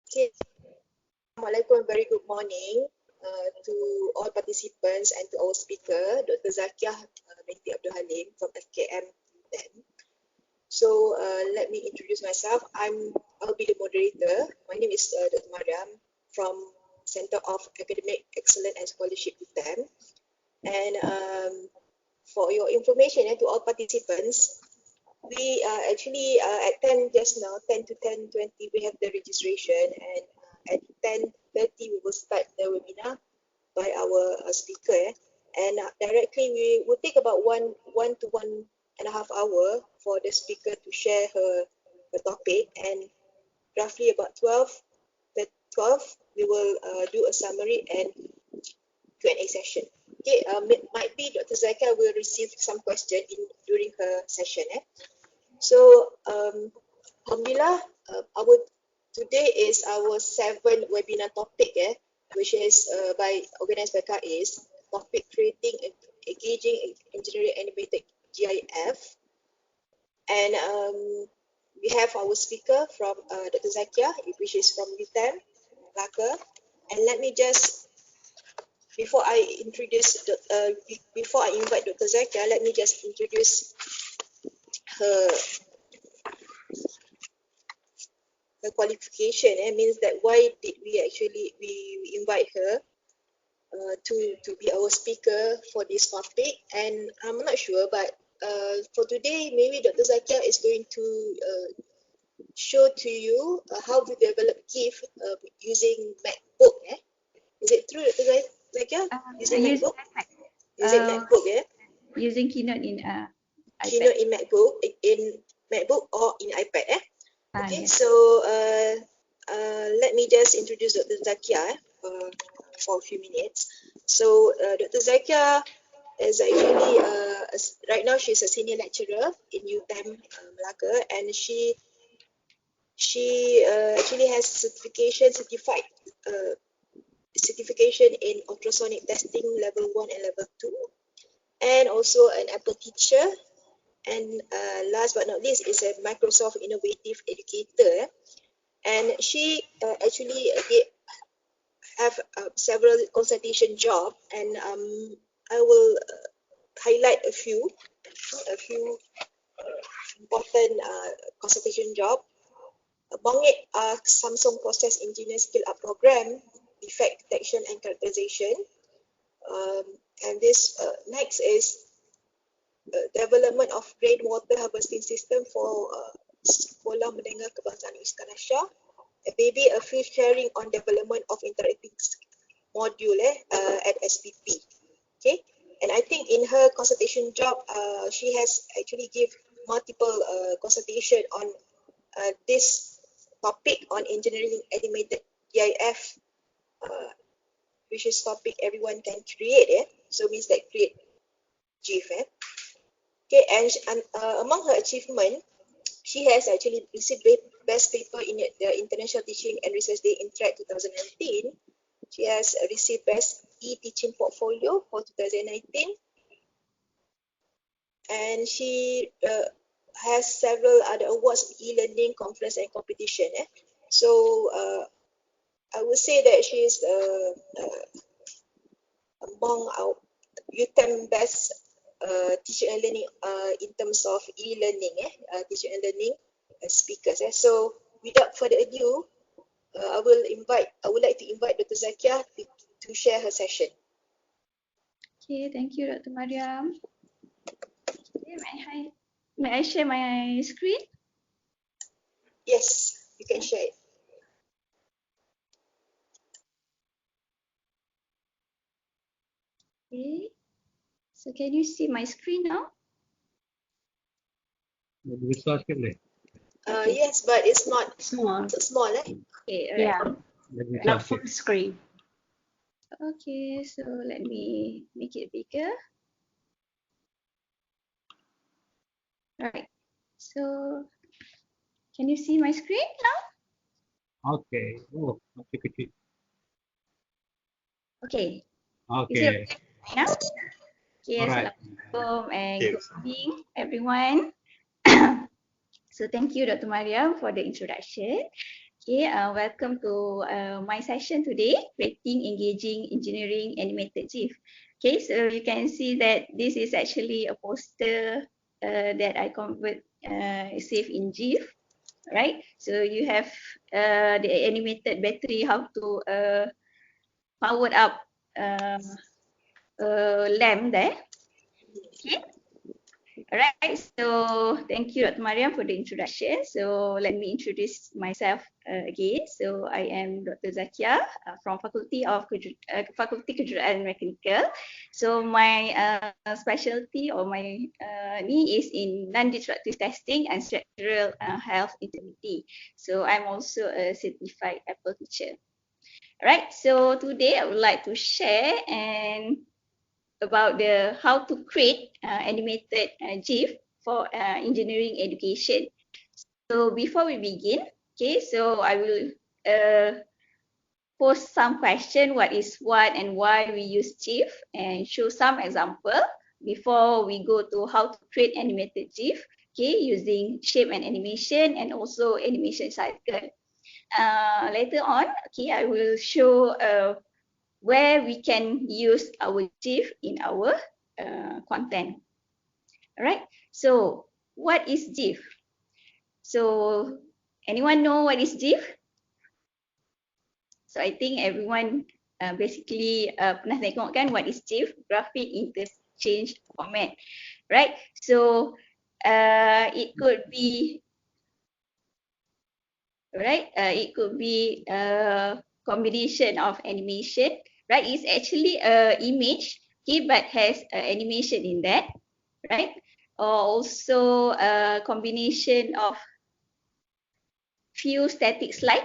Okay. Assalamualaikum, very good morning to all participants and to our speaker, Dr. Zakiah Binti Abd Halim from FKM UTeM. So let me introduce myself. I'll be the moderator. My name is Dr. Mariam from Center of Academic Excellence and Scholarship UTeM. And for your information to all participants, we actually at 10 just now, 10 to 10:20, we have the registration, and at 10:30 we will start the webinar by our speaker. And directly we will take about one to 1.5 hours for the speaker to share her topic, and roughly about 12 we will do a summary and Q&A session. Okay, might be Dr. Zakiah will receive some question during her session. So alhamdulillah, today is our 7th webinar topic, which is organized by CAES. Topic: creating engaging engineering animated GIF. And we have our speaker from Dr. Zakiah, which is from UTeM, Melaka. And let me just, before I invite Dr. Zakiah, let me just introduce her qualification. It means that why did we actually invite her to be our speaker for this topic. And I'm not sure, but for today, maybe Dr. Zakiah is going to show to you how to develop GIF using MacBook. Is it true, Dr. Zakiah? Using MacBook? Using MacBook, using Keynote in Keynote in MacBook or in iPad. Okay, yes. so let me just introduce Dr. Zakiah for a few minutes. So Dr. Zakiah is actually right now she's a senior lecturer in UTeM Melaka, and she actually has certification in ultrasonic testing level 1 and level 2, and also an Apple teacher. And last but not least is a Microsoft Innovative Educator. And she actually have several consultation jobs, and I will highlight a few important consultation jobs. Among it are Samsung Process Engineer Skill Up Program, Defect Detection and Characterization. And this next is development of rainwater harvesting system for Sekolah Menengah Kebangsaan Iskandar. Maybe a few sharing on development of interactive module at SPP. Okay, and I think in her consultation job, she has actually give multiple consultation on this topic on engineering animated GIF, which is topic everyone can create. So means that create GIF. Okay, and among her achievement, she has actually received best paper in the International Teaching and Research Day in TRAC 2019. She has received best e-teaching portfolio for 2019, and she has several other awards in e-learning conference and competition. So I would say that she is among our UTeM best teaching and learning in terms of e-learning, teaching and learning speakers. So without further ado, I would like to invite Dr. Zakiah to share her session. Okay, thank you, Dr. Mariam. Okay, may I share my screen? Yes, you can share it. Okay, so can you see my screen now? Yes, but it's not Small. small. Okay, alright. Yeah. Not full screen. Okay, so let me make it bigger. Alright, so can you see my screen now? Okay. Oh, okay. Okay. Okay. Is it okay now? Okay, Alright. Assalamualaikum and good evening, everyone. So thank you, Dr. Mariam, for the introduction. Okay, welcome to my session today, Creating Engaging Engineering Animated GIF. Okay, so you can see that this is actually a poster that I save in GIF, right? So you have the animated battery, how to power up lamp there. Okay. Alright, so thank you, Dr. Mariam, for the introduction. So let me introduce myself again. So I am Dr. Zakiah from Faculty Kejuruteraan Mechanical. So my specialty or my knee is in non-destructive testing and structural health integrity. So I'm also a certified Apple teacher. Alright, so today I would like to share about how to create animated GIF for engineering education. So before we begin, okay, so I will post some question, what and why we use GIF, and show some example before we go to how to create animated GIF, okay, using shape and animation and also animation cycle. Later on, okay, I will show where we can use our GIF in our content. All right. So what is GIF? So anyone know what is GIF? So I think everyone basically pernah tengok kan what is GIF? Graphic Interchange Format, right? So it could be, right? It could be a combination of animation, right? It's actually a image, okay, but has animation in that, right? Or also a combination of few static slide,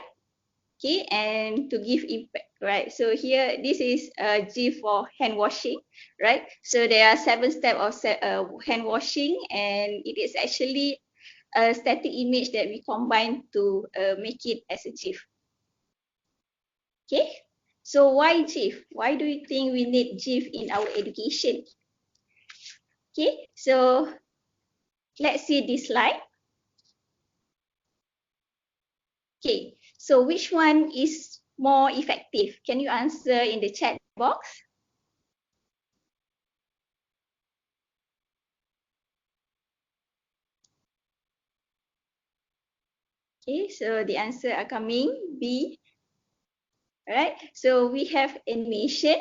okay, and to give impact, right? So here, this is a GIF for hand washing, right? So there are 7 steps of hand washing, and it is actually a static image that we combine to make it as a GIF. Okay, so why GIF? Why do you think we need GIF in our education? Okay, so let's see this slide. Okay, so which one is more effective? Can you answer in the chat box? Okay, so the answer are coming B. Alright, so we have animation,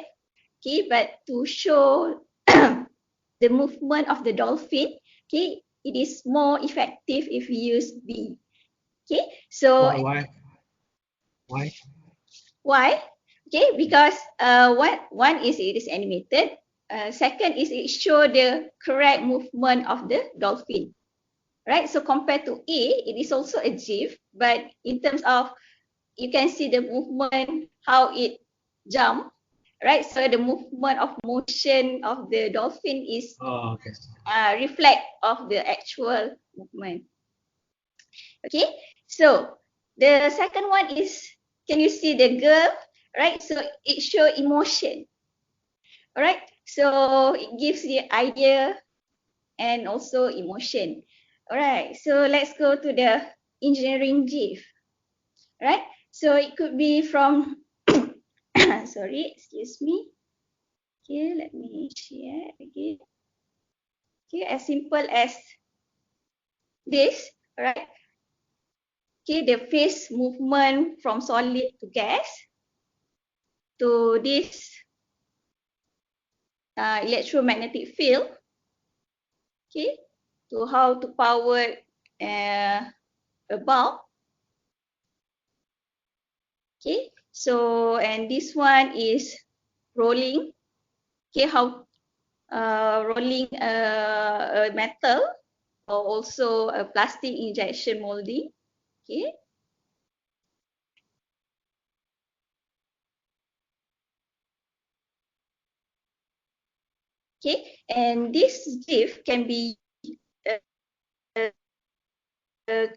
okay, but to show the movement of the dolphin, okay, it is more effective if we use B. Okay, so why? Okay, because one is it is animated. Second is it show the correct movement of the dolphin, right? So compared to A, it is also a GIF, but in terms of you can see the movement, how it jump, right? So the movement of motion of the dolphin is reflect of the actual movement. Okay, so the second one is, can you see the girl, right? So it show emotion, all right? So it gives the idea and also emotion. All right, so let's go to the engineering GIF, right? So it could be from, sorry, excuse me. Okay, let me share again. Okay, as simple as this, right? Okay, the phase movement from solid to gas to this electromagnetic field. Okay, to how to power a bulb. Okay, so and this one is rolling. Okay, how rolling a metal or also a plastic injection molding. Okay. Okay, and this GIF can be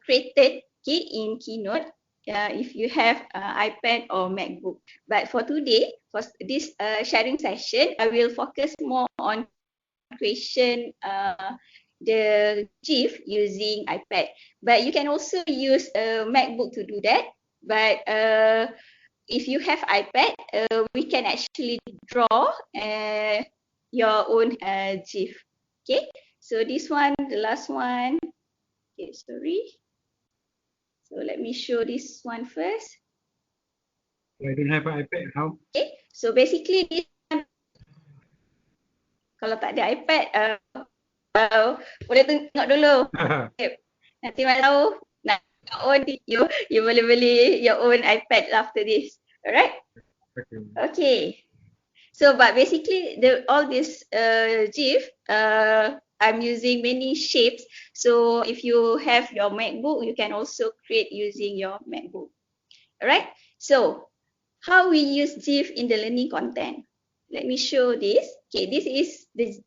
created, okay, in Keynote if you have iPad or MacBook. But for today, for this sharing session, I will focus more on creation the GIF using iPad. But you can also use a MacBook to do that. But if you have iPad, we can actually draw your own GIF. Okay, so this one, the last one. Okay, sorry. So let me show this one first. I don't have an iPad. How? Okay, so basically this one, kalau tak ada iPad, boleh tengok dulu. Okay. Nanti mana tahu nak own you boleh beli your own iPad after this. Alright? Okay. Okay. So but basically all this GIF, I'm using many shapes. So if you have your MacBook, you can also create using your MacBook. Alright? So how we use GIF in the learning content? Let me show this. Okay, this is the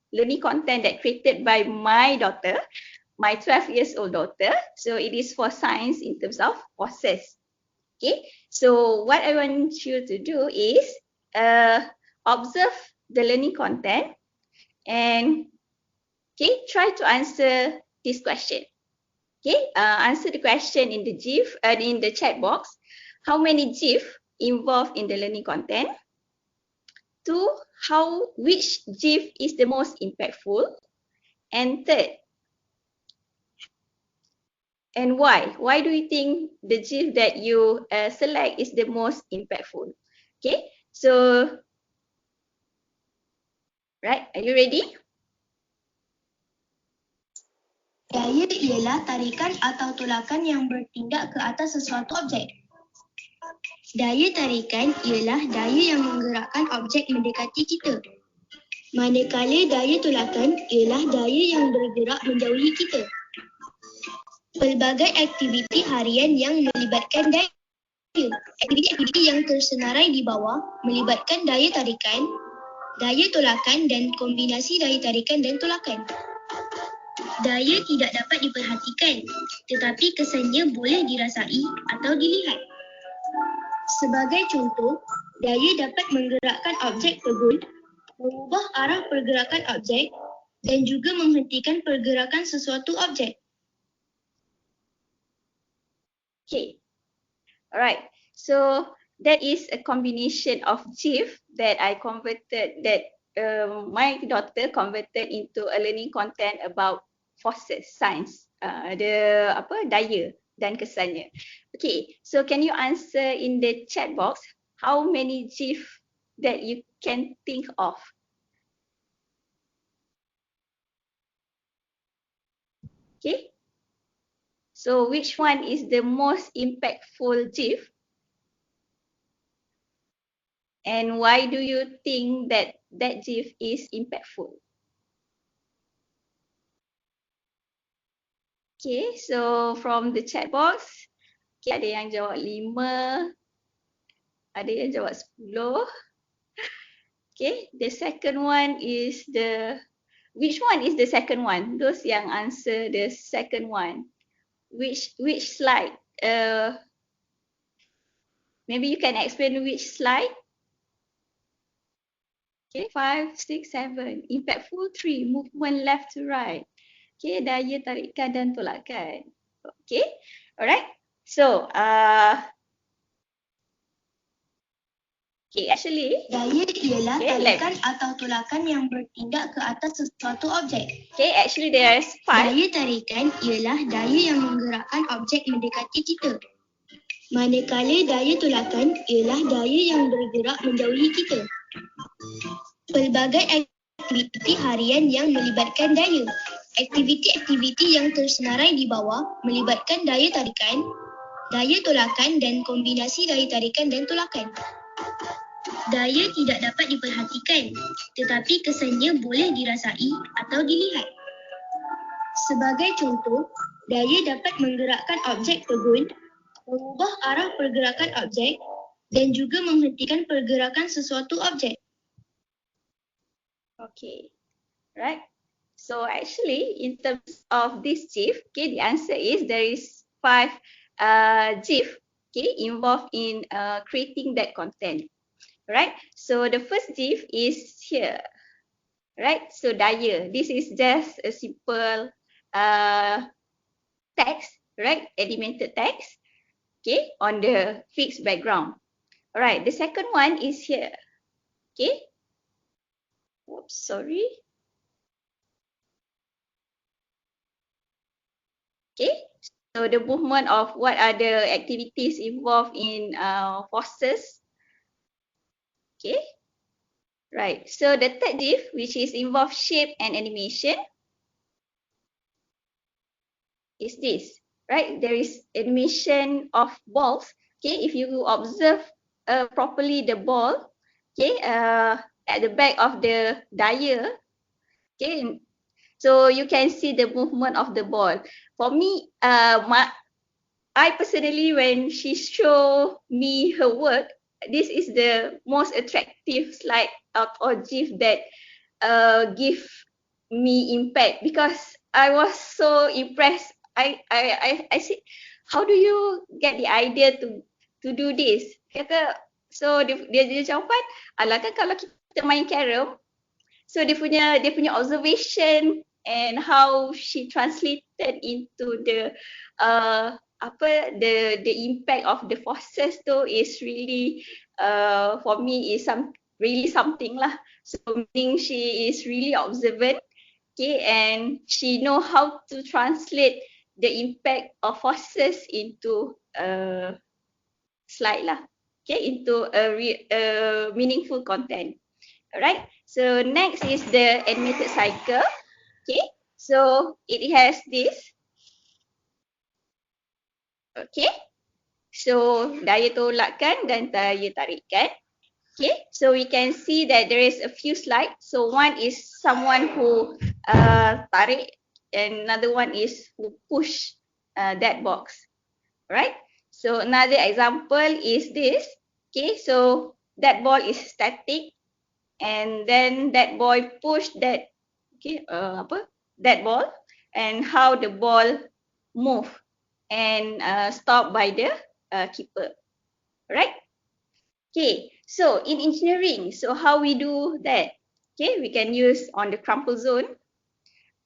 learning content that created by my daughter, my 12 years old daughter. So it is for science in terms of process. Okay, so what I want you to do is observe the learning content and okay, try to answer this question. Okay, answer the question in the GIF and in the chat box. How many GIF involved in the learning content? 2, which GIF is the most impactful? And 3rd, and why? Why do you think the GIF that you select is the most impactful? Okay, so right, are you ready? Daya ialah tarikan atau tolakan yang bertindak ke atas sesuatu objek. Daya tarikan ialah daya yang menggerakkan objek mendekati kita. Manakala daya tolakan ialah daya yang bergerak menjauhi kita. Pelbagai aktiviti harian yang melibatkan daya. Aktiviti-aktiviti yang tersenarai di bawah melibatkan daya tarikan, daya tolakan dan kombinasi daya tarikan dan tolakan. Daya tidak dapat diperhatikan, tetapi kesannya boleh dirasai atau dilihat. Sebagai contoh, daya dapat menggerakkan objek terbun, mengubah arah pergerakan objek dan juga menghentikan pergerakan sesuatu objek. Okay, alright. So that is a combination of GIF that I converted, that my daughter converted into a learning content about forces, science, daya dan kesannya. Okay, so can you answer in the chat box how many GIF that you can think of? Okay, so which one is the most impactful GIF? And why do you think that that GIF is impactful? Okay, so from the chat box, okay, ada yang jawab 5, ada yang jawab 10. Okay, the second one is which one is the second one? Those yang answer the second one. Which slide? Maybe you can explain which slide? Okay, 5, 6, 7. Impactful 3, movement left to right. Okay, daya tarikan dan tolakan. Okay, alright. So, okay, actually, daya ialah tarikan atau tolakan yang bertindak ke atas sesuatu objek. Okay, actually there is 5. Daya tarikan ialah daya yang menggerakkan objek mendekati kita. Manakala daya tolakan ialah daya yang bergerak menjauhi kita. Pelbagai aktiviti harian yang melibatkan daya. Aktiviti-aktiviti yang tersenarai di bawah melibatkan daya tarikan, daya tolakan dan kombinasi daya tarikan dan tolakan. Daya tidak dapat diperhatikan, tetapi kesannya boleh dirasai atau dilihat. Sebagai contoh, daya dapat menggerakkan objek terbun, mengubah arah pergerakan objek dan juga menghentikan pergerakan sesuatu objek. Okay, right. So actually, in terms of this GIF, okay, the answer is there is 5 GIF, okay, involved in creating that content, right? So the first GIF is here, right? So daya, this is just a simple text, right? Animated text. okay, on the fixed background. All right, the second one is here. Okay. Oops, sorry. Okay. So the movement of what are the activities involved in forces. Okay. Right. So the third GIF, which is involve shape and animation, is this. Right. There is animation of balls. Okay. If you observe properly the ball, okay, at the back of the dial, okay, so you can see the movement of the ball. For me, I personally, when she show me her work, this is the most attractive slide or GIF that give me impact, because I was so impressed. I said, how do you get the idea to do this? Kata, so dia jawapan, alah kan kalau kita main carom, so dia punya observation and how she translated into the the impact of the forces tu is really for me is really something lah. So meaning she is really observant, okay, and she know how to translate the impact of forces into slide lah, okay, into a meaningful content. Alright, so next is the animated cycle. Okay, so it has this. Okay, so daya tolakkan dan daya tarikan. Okay, so we can see that there is a few slides. So one is someone who tarik, and another one is who push that box. Right, so another example is this. Okay, so that ball is static, and then that boy pushed that, okay, that ball, and how the ball move and stopped by the keeper. Right? Okay, so in engineering, so how we do that? Okay, we can use on the crumple zone.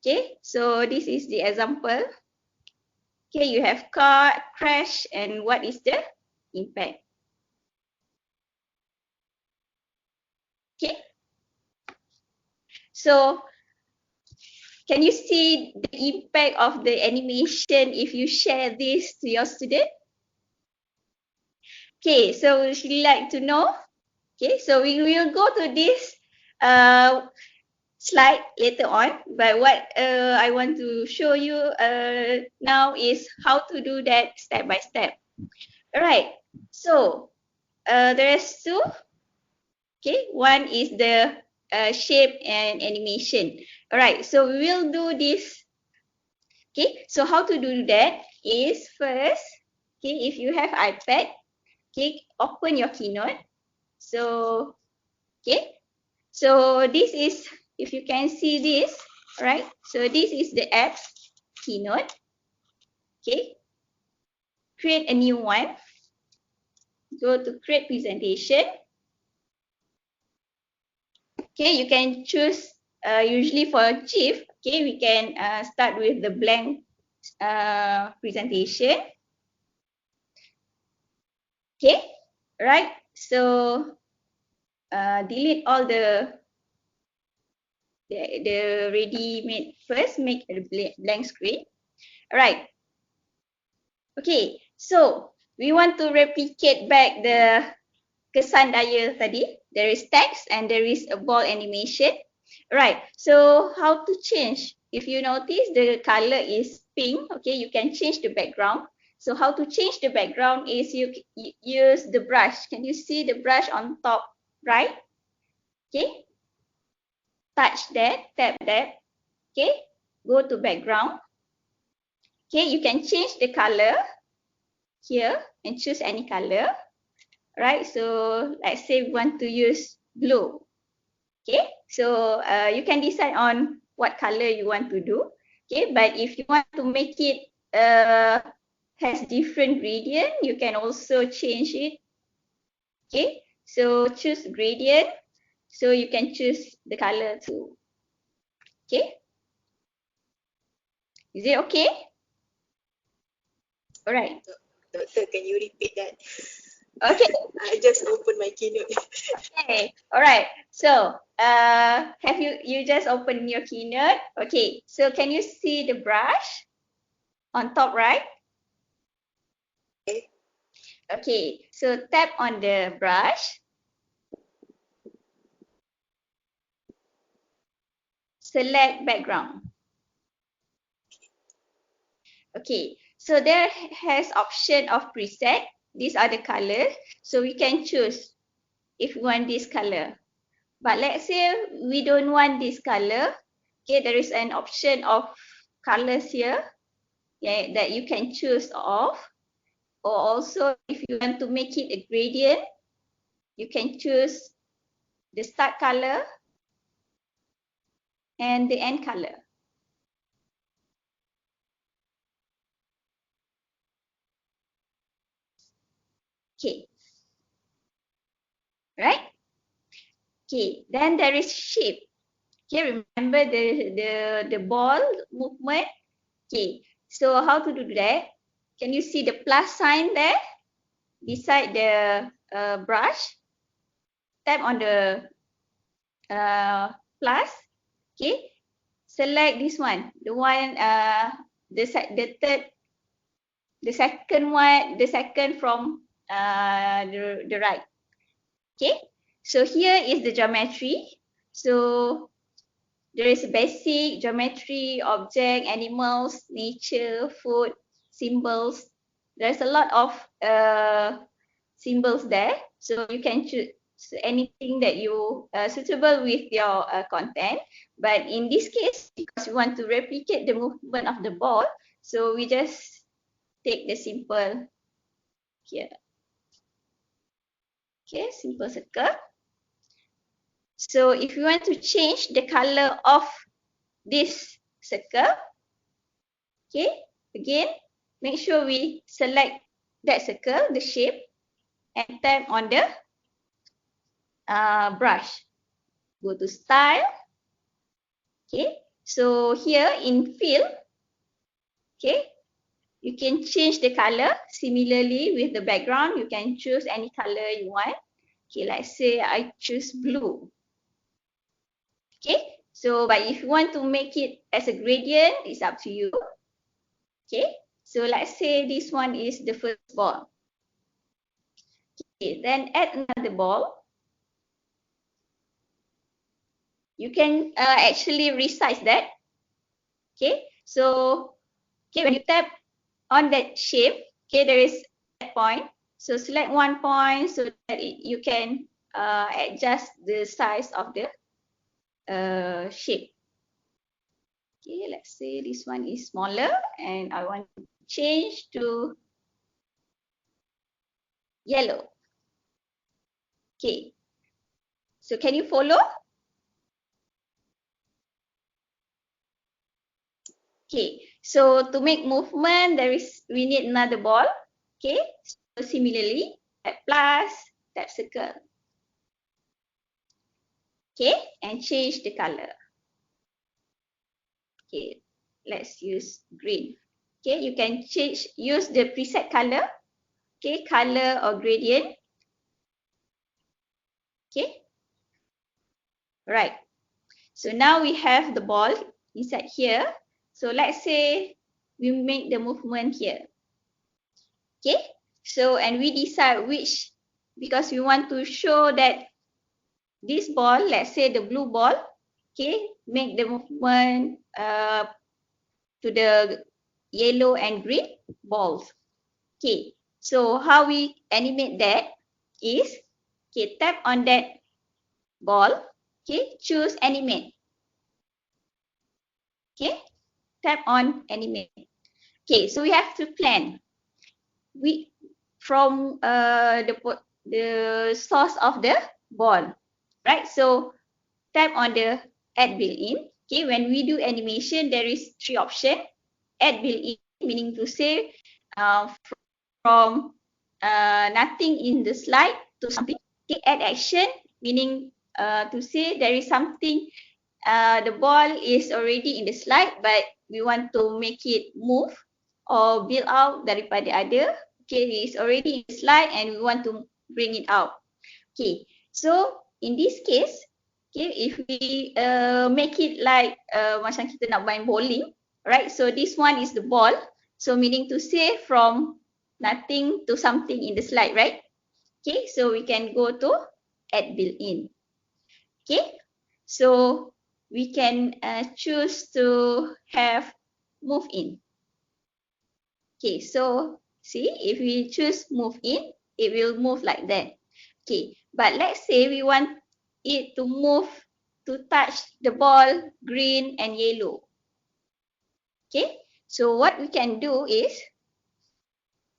Okay, so this is the example. Okay, you have car crash, and what is the impact? Okay, so can you see the impact of the animation if you share this to your student? Okay, so would you like to know? Okay, so we will go to this slide later on, but what I want to show you now is how to do that step by step. All right, so there is two. Okay, one is the shape and animation. All right, so we will do this. Okay, so how to do that is first, okay, if you have iPad, okay, open your Keynote. So, okay, so this is, if you can see this, right? So this is the app's Keynote. Okay, create a new one. Go to create presentation. Okay, you can choose usually for GIF. Okay, we can start with the blank presentation. Okay, right? So delete all the ready-made first, make a blank screen. All right. Okay, so we want to replicate back the kesan daya tadi. There is text and there is a ball animation. Right, so how to change? If you notice the color is pink, okay, you can change the background. So how to change the background is you use the brush. Can you see the brush on top right? Okay, touch that, tap that, okay, go to background. Okay, you can change the color here and choose any color. Right, so let's say we want to use blue. Okay, so you can decide on what color you want to do. Okay, but if you want to make it has different gradient, you can also change it. Okay, so choose gradient. So you can choose the color too. Okay, is it okay? All right. Doctor, can you repeat that? Okay. I just opened my keynote. Okay. All right. So, have you just opened your keynote? Okay. So, can you see the brush on top right? Okay. Okay. So, tap on the brush. Select background. Okay. So, there has option of preset. These are the colors. So, we can choose if we want this color. But let's say we don't want this color. Okay, there is an option of colors here, yeah, that you can choose off. Or also, if you want to make it a gradient, you can choose the start color and the end color. Okay. Right? Okay, then there is shape. Okay, remember the ball movement? Okay, so how to do that? Can you see the plus sign there beside the brush? Tap on the plus. Okay, select this one, the one the third, the second one, the second from the right. Okay, so here is the geometry. So there is basic geometry, object, animals, nature, food, symbols. There's a lot of symbols there, so you can choose anything that you suitable with your content. But in this case, because we want to replicate the movement of the ball, so we just take the simple here. Okay, simple circle. So if you want to change the color of this circle, okay, again, make sure we select that circle, the shape, and tap on the brush. Go to style. Okay, so here in fill, okay, you can change the color. Similarly, with the background, you can choose any color you want. Okay, let's say I choose blue. Okay, so but if you want to make it as a gradient, it's up to you. Okay, so let's say this one is the first ball. Okay, then add another ball. You can actually resize that. Okay, so okay, when you tap on that shape, okay, there is that point. So select one point so that you can adjust the size of the shape. Okay, let's say this one is smaller and I want to change to yellow. Okay, so can you follow? Okay, so to make movement, we need another ball. Okay, so similarly, tap plus, tap circle. Okay, and change the color. Okay, let's use green. Okay, you can use the preset color. Okay, color or gradient. Okay, right. So now we have the ball inside here. So let's say we make the movement here. Okay, so and we decide which, because we want to show that this ball, let's say the blue ball, okay, make the movement to the yellow and green balls. Okay, so how we animate that is, okay, tap on that ball, okay, choose animate. Okay, tap on animate. Okay, so we have to plan. We from the source of the ball, right? So tap on the add built-in. Okay, when we do animation, there is 3 options. Add built-in, meaning to say from nothing in the slide to something. Okay, add action, meaning to say there is something, the ball is already in the slide, but we want to make it move or build out daripada ada Okay, it's already in the slide and we want to bring it out. Okay, so in this case, okay, if we make it like macam kita nak main bowling, right? So this one is the ball. So meaning to say from nothing to something in the slide, right? Okay, so we can go to add built-in. Okay, so we can choose to have move in. Okay, so see if we choose move in, it will move like that. Okay, but let's say we want it to move to touch the ball green and yellow. Okay, so what we can do is,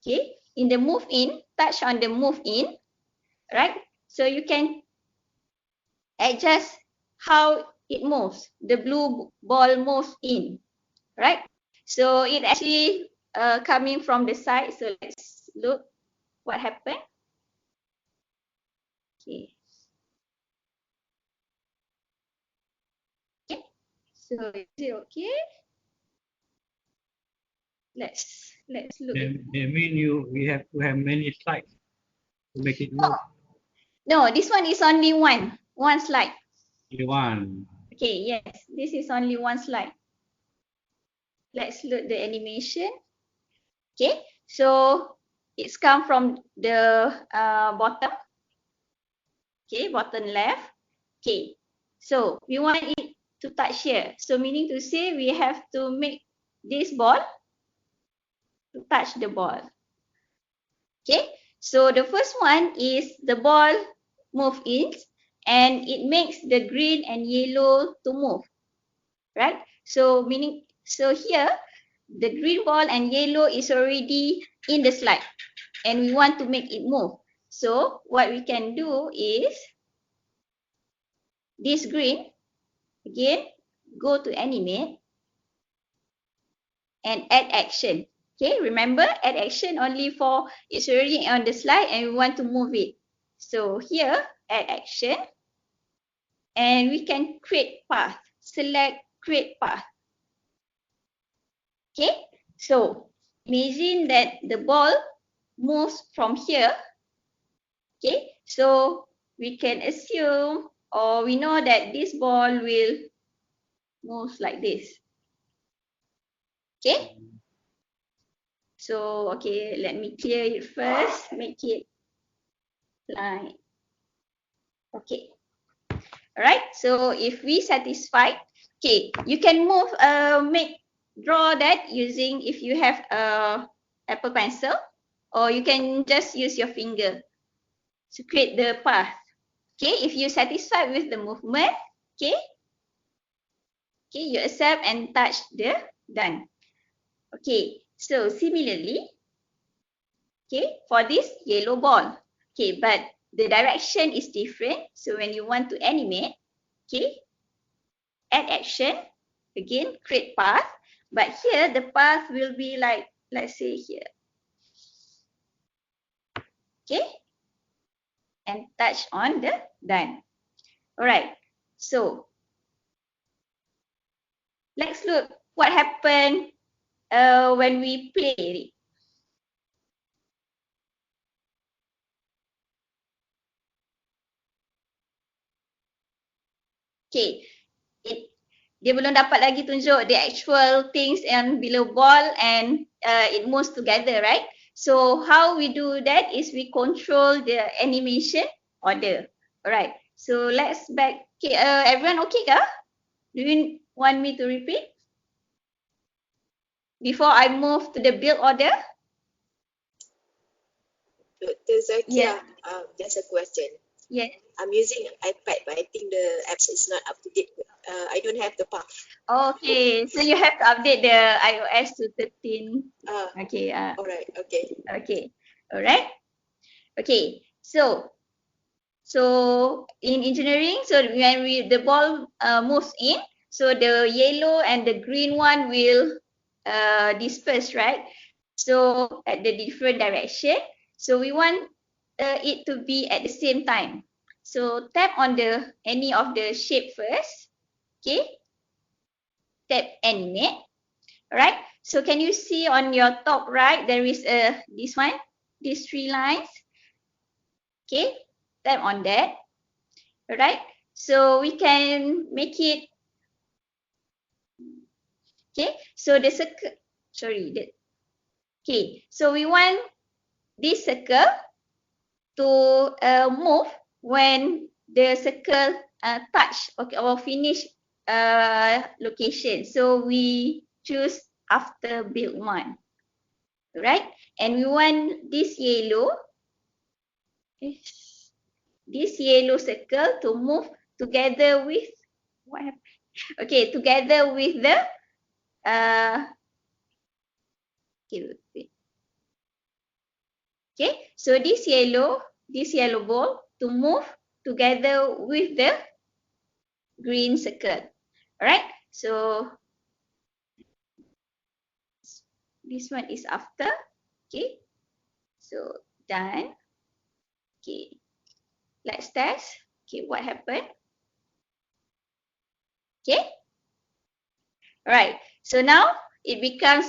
okay, in the move in, touch on the move in, right? So you can adjust how it moves. The blue ball moves in, right? So it actually coming from the side. So let's look what happened. Okay. Okay. So is it okay? Let's look. They mean we have to have many slides to make it No, move. no, this one is only one slide. You want. Okay, yes, this is only one slide. Let's look the animation. Okay, so it's come from the bottom. Okay, bottom left. Okay, so we want it to touch here. So meaning to say we have to make this ball to touch the ball. Okay, so the first one is the ball move in and it makes the green and yellow to move, right? So meaning, so here the green ball and yellow is already in the slide and we want to make it move. So what we can do is this green, again, go to animate and add action. Okay, remember add action only for it's already on the slide and we want to move it. So here, add action and we can create path. Select create path. Okay, so imagine that the ball moves from here. Okay, so we can assume or we know that this ball will move like this. Okay, so okay, let me clear it first, make it line. Okay, all right, so if we satisfied, okay, you can move, draw that using, if you have a Apple Pencil, or you can just use your finger to create the path. Okay, if you're satisfied with the movement, okay, okay, you accept and touch the done. Okay, so similarly, okay, for this yellow ball, okay, but the direction is different. So when you want to animate, okay, add action, again, create path, but here the path will be like, let's say here, okay, and touch on the done. All right, so let's look what happened when we play it. Okay, dia belum dapat lagi tunjuk the actual things and below ball and it moves together, right? So how we do that is we control the animation order. Alright, so let's back. Okay, everyone okay kah? Do you want me to repeat? Before I move to the build order? Dr. Zakiah, Yeah. There's a question. Yes. I'm using iPad, but I think the apps is not up to date. I don't have the path. Okay, so you have to update the iOS to 13. Okay. Alright, okay. Okay. Alright. Okay. So in engineering, so when the ball moves in, so the yellow and the green one will disperse, right? So at the different direction. So we want it to be at the same time. So tap on any of the shape first. Okay. Tap animate. Alright. So can you see on your top right there is this one? these 3 lines. Okay, tap on that. Alright, so we can make it. Okay, so the circle, okay, so we want this circle to move when the circle touch, okay, or finish location. So we choose after build 1, right? And we want this yellow circle to move together with what happened? Okay, together with the okay, so this yellow ball to move together with the green circle. Alright, so this one is after. Okay, so done. Okay, let's test. Okay, what happened? Okay, alright, so now it becomes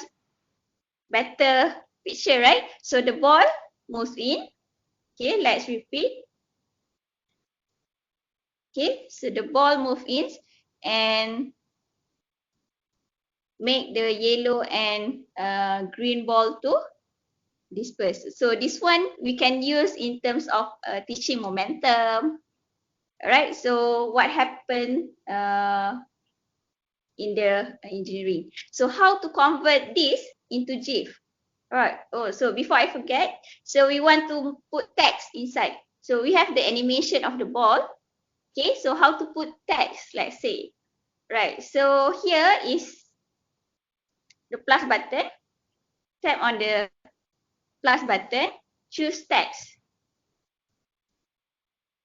better picture, right? So the ball moves in. Okay, let's repeat. Okay, so the ball moves in and make the yellow and green ball to disperse. So this one we can use in terms of teaching momentum. Alright, so what happened in the engineering. So how to convert this into GIF? Alright, so before I forget, so we want to put text inside. So we have the animation of the ball. Okay, so how to put text, let's say. Right, so here is the plus button. Tap on the plus button, choose text.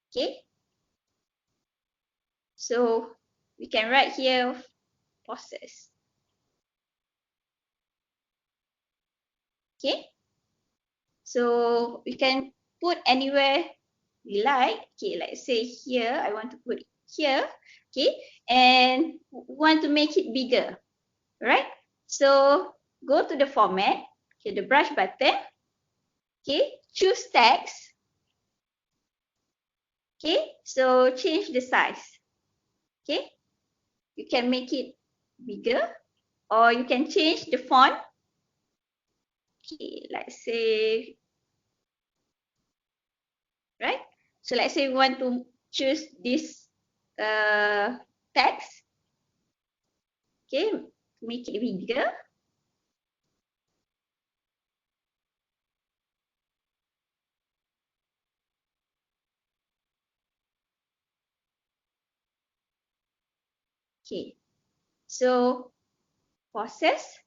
Okay, so we can write here process. Okay, so we can put anywhere we like. Okay, let's say here, I want to put it here. Okay, and want to make it bigger, right? So go to the format, okay, the brush button. Okay, choose text. Okay, so change the size. Okay, you can make it bigger or you can change the font. Okay, let's say, right? So let's say we want to choose this text. Okay, make it bigger. Okay, so process.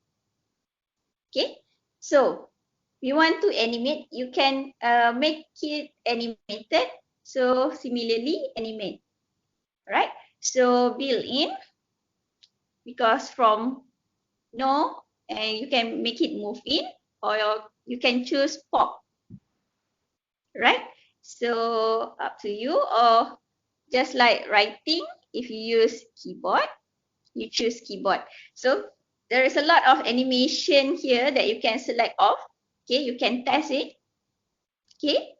Okay, so we want to animate, you can make it animated. So similarly, animate, right? So build in, because from no, and you can make it move in, or you can choose pop, right? So up to you, or just like writing, if you use keyboard, you choose keyboard. So there is a lot of animation here that you can select off. Okay, you can test it. Okay,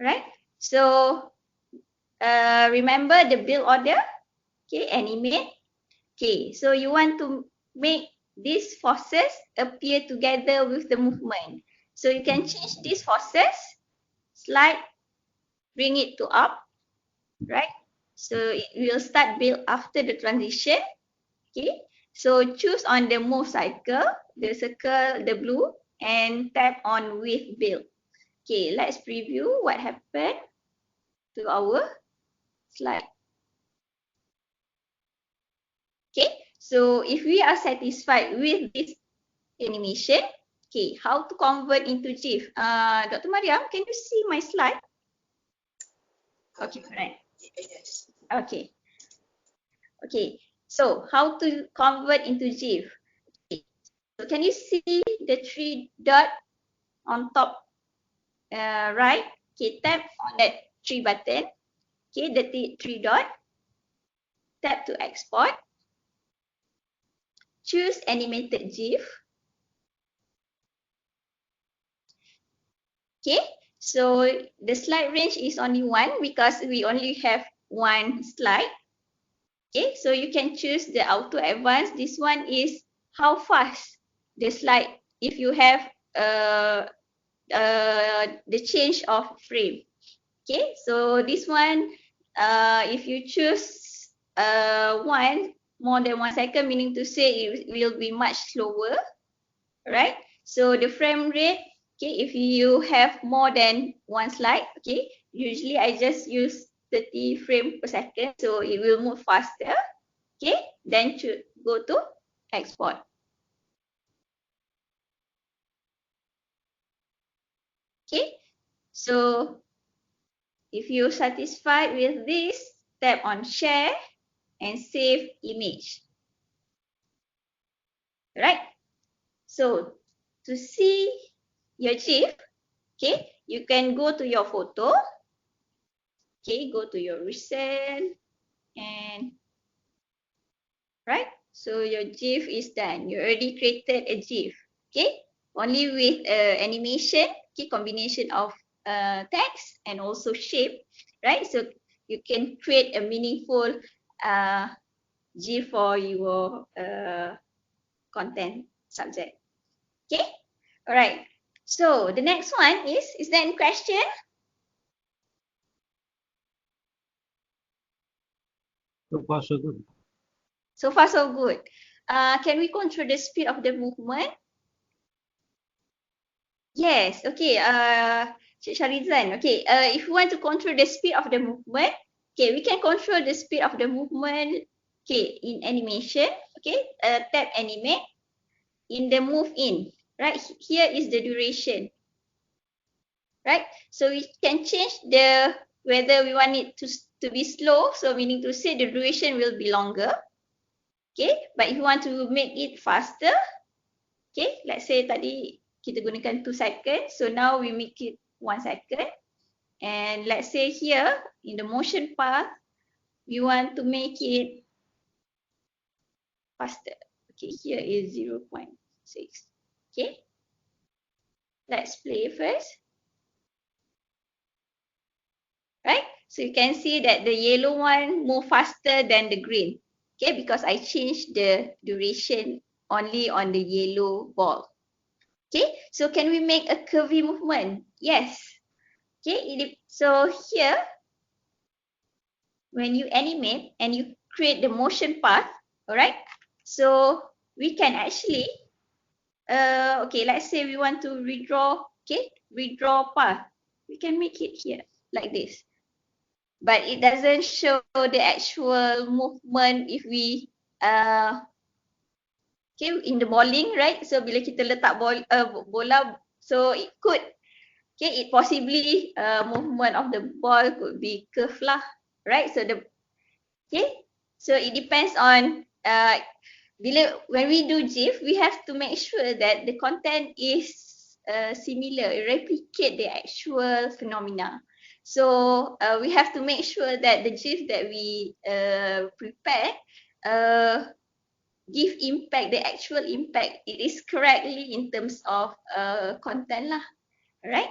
right? So remember the build order. Okay, animate. Okay, so you want to make these forces appear together with the movement. So you can change these forces, slide, bring it to up, right? So it will start build after the transition. Okay, so choose on the move cycle, the circle, the blue, and tap on with build. Okay, let's preview what happened to our slide. Okay, so if we are satisfied with this animation, okay, how to convert into GIF? Dr. Mariam, can you see my slide? Okay, right. Yes. Okay. Okay, so how to convert into GIF? Okay. So can you see the 3 dot on top right? Okay, tap on that 3 button. Okay, the 3 dot. Tap to export. Choose animated GIF. Okay, so the slide range is only one because we only have one slide. Okay, so you can choose the auto advance. This one is how fast the slide if you have the change of frame. Okay, so this one, if you choose one more than 1 second, meaning to say it will be much slower, right? So the frame rate, okay, if you have more than one slide, okay, usually I just use 30 frames per second, so it will move faster. Okay, then go to export. Okay, so if you're satisfied with this, tap on share and save image. Right? So to see your GIF, okay, you can go to your photo. Okay, go to your recent and right. So your GIF is done. You already created a GIF. Okay, only with animation, okay, combination of text and also shape, right? So you can create a meaningful GIF for your content subject. Okay, all right. So the next one is there any question? So far, so good. So far so good. Can we control the speed of the movement? Yes, okay. Cik Sharizan, okay. If you want to control the speed of the movement, okay, we can control the speed of the movement, okay, in animation, okay. Tap animate. In the move in, right? Here is the duration, right? So we can change the whether we want it to be slow, so meaning to say the duration will be longer, okay. But if you want to make it faster, okay, let's say tadi kita gunakan 2 seconds, so now we make it 1 second. And let's say here in the motion path, we want to make it faster. Okay, here is 0.6. Okay, let's play first. Right? So you can see that the yellow one move faster than the green. Okay, because I changed the duration only on the yellow ball. Okay, so can we make a curvy movement? Yes. Okay, so here, when you animate and you create the motion path, all right, so we can actually, okay, let's say we want to redraw, okay, redraw path. We can make it here like this. But it doesn't show the actual movement if we okay, in the bowling, right? So bila kita letak bola, so it could, okay, it possibly movement of the ball could be curved lah, right? So okay, so it depends on when we do GIF, we have to make sure that the content is similar, replicate the actual phenomena. So we have to make sure that the GIF that we prepare give impact, the actual impact, it is correctly in terms of content lah, right?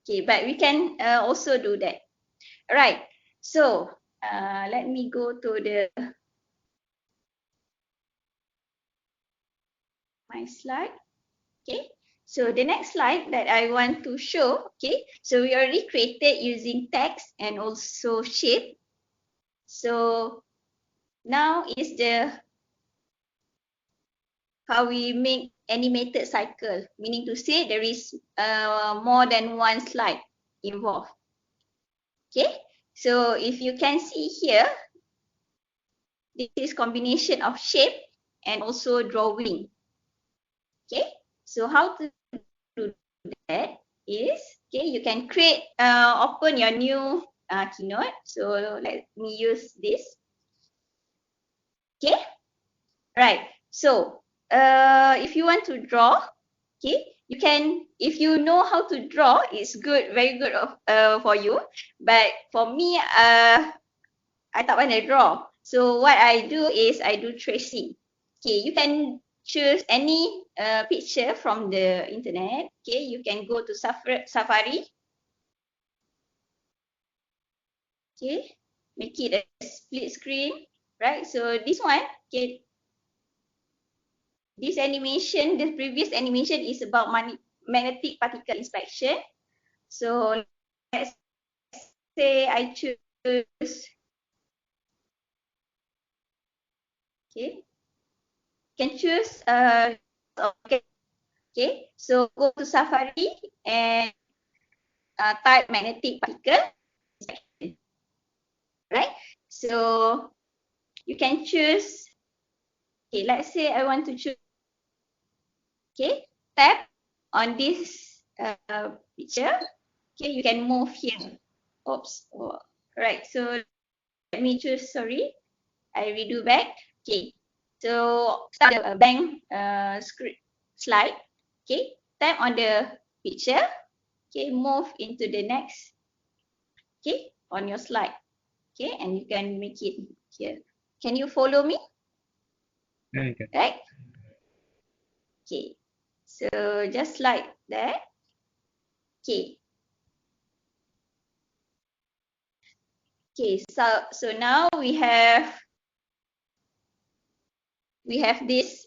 Okay, but we can also do that. Alright, so let me go to my slide. Okay, so the next slide that I want to show, okay, so we already created using text and also shape. So now is the how we make animated cycle, meaning to say there is more than one slide involved. Okay, so if you can see here, this is combination of shape and also drawing. Okay, so how to do that is, okay, you can create, open your new keynote. So let me use this. Okay, right. So if you want to draw, okay, you can, if you know how to draw, it's good, very good for you. But for me, I tak pandai draw. So what I do is I do tracing. Okay, you can choose any picture from the internet. Okay, you can go to Safari. Okay, make it a split screen, right? So this one, okay, this animation, the previous animation is about magnetic particle inspection. So let's say I choose, okay, can choose okay, so go to Safari and type magnetic particle inspection, right? So you can choose, okay, let's say I want to choose, okay, tap on this picture, okay, you can move here. Oops, oh, right, so let me choose, sorry, I redo back. Okay, so start the bank slide, okay, tap on the picture, okay, move into the next, okay, on your slide, okay, and you can make it here. Can you follow me? Okay. Right? Okay, so just like that. Okay. Okay, so now we have this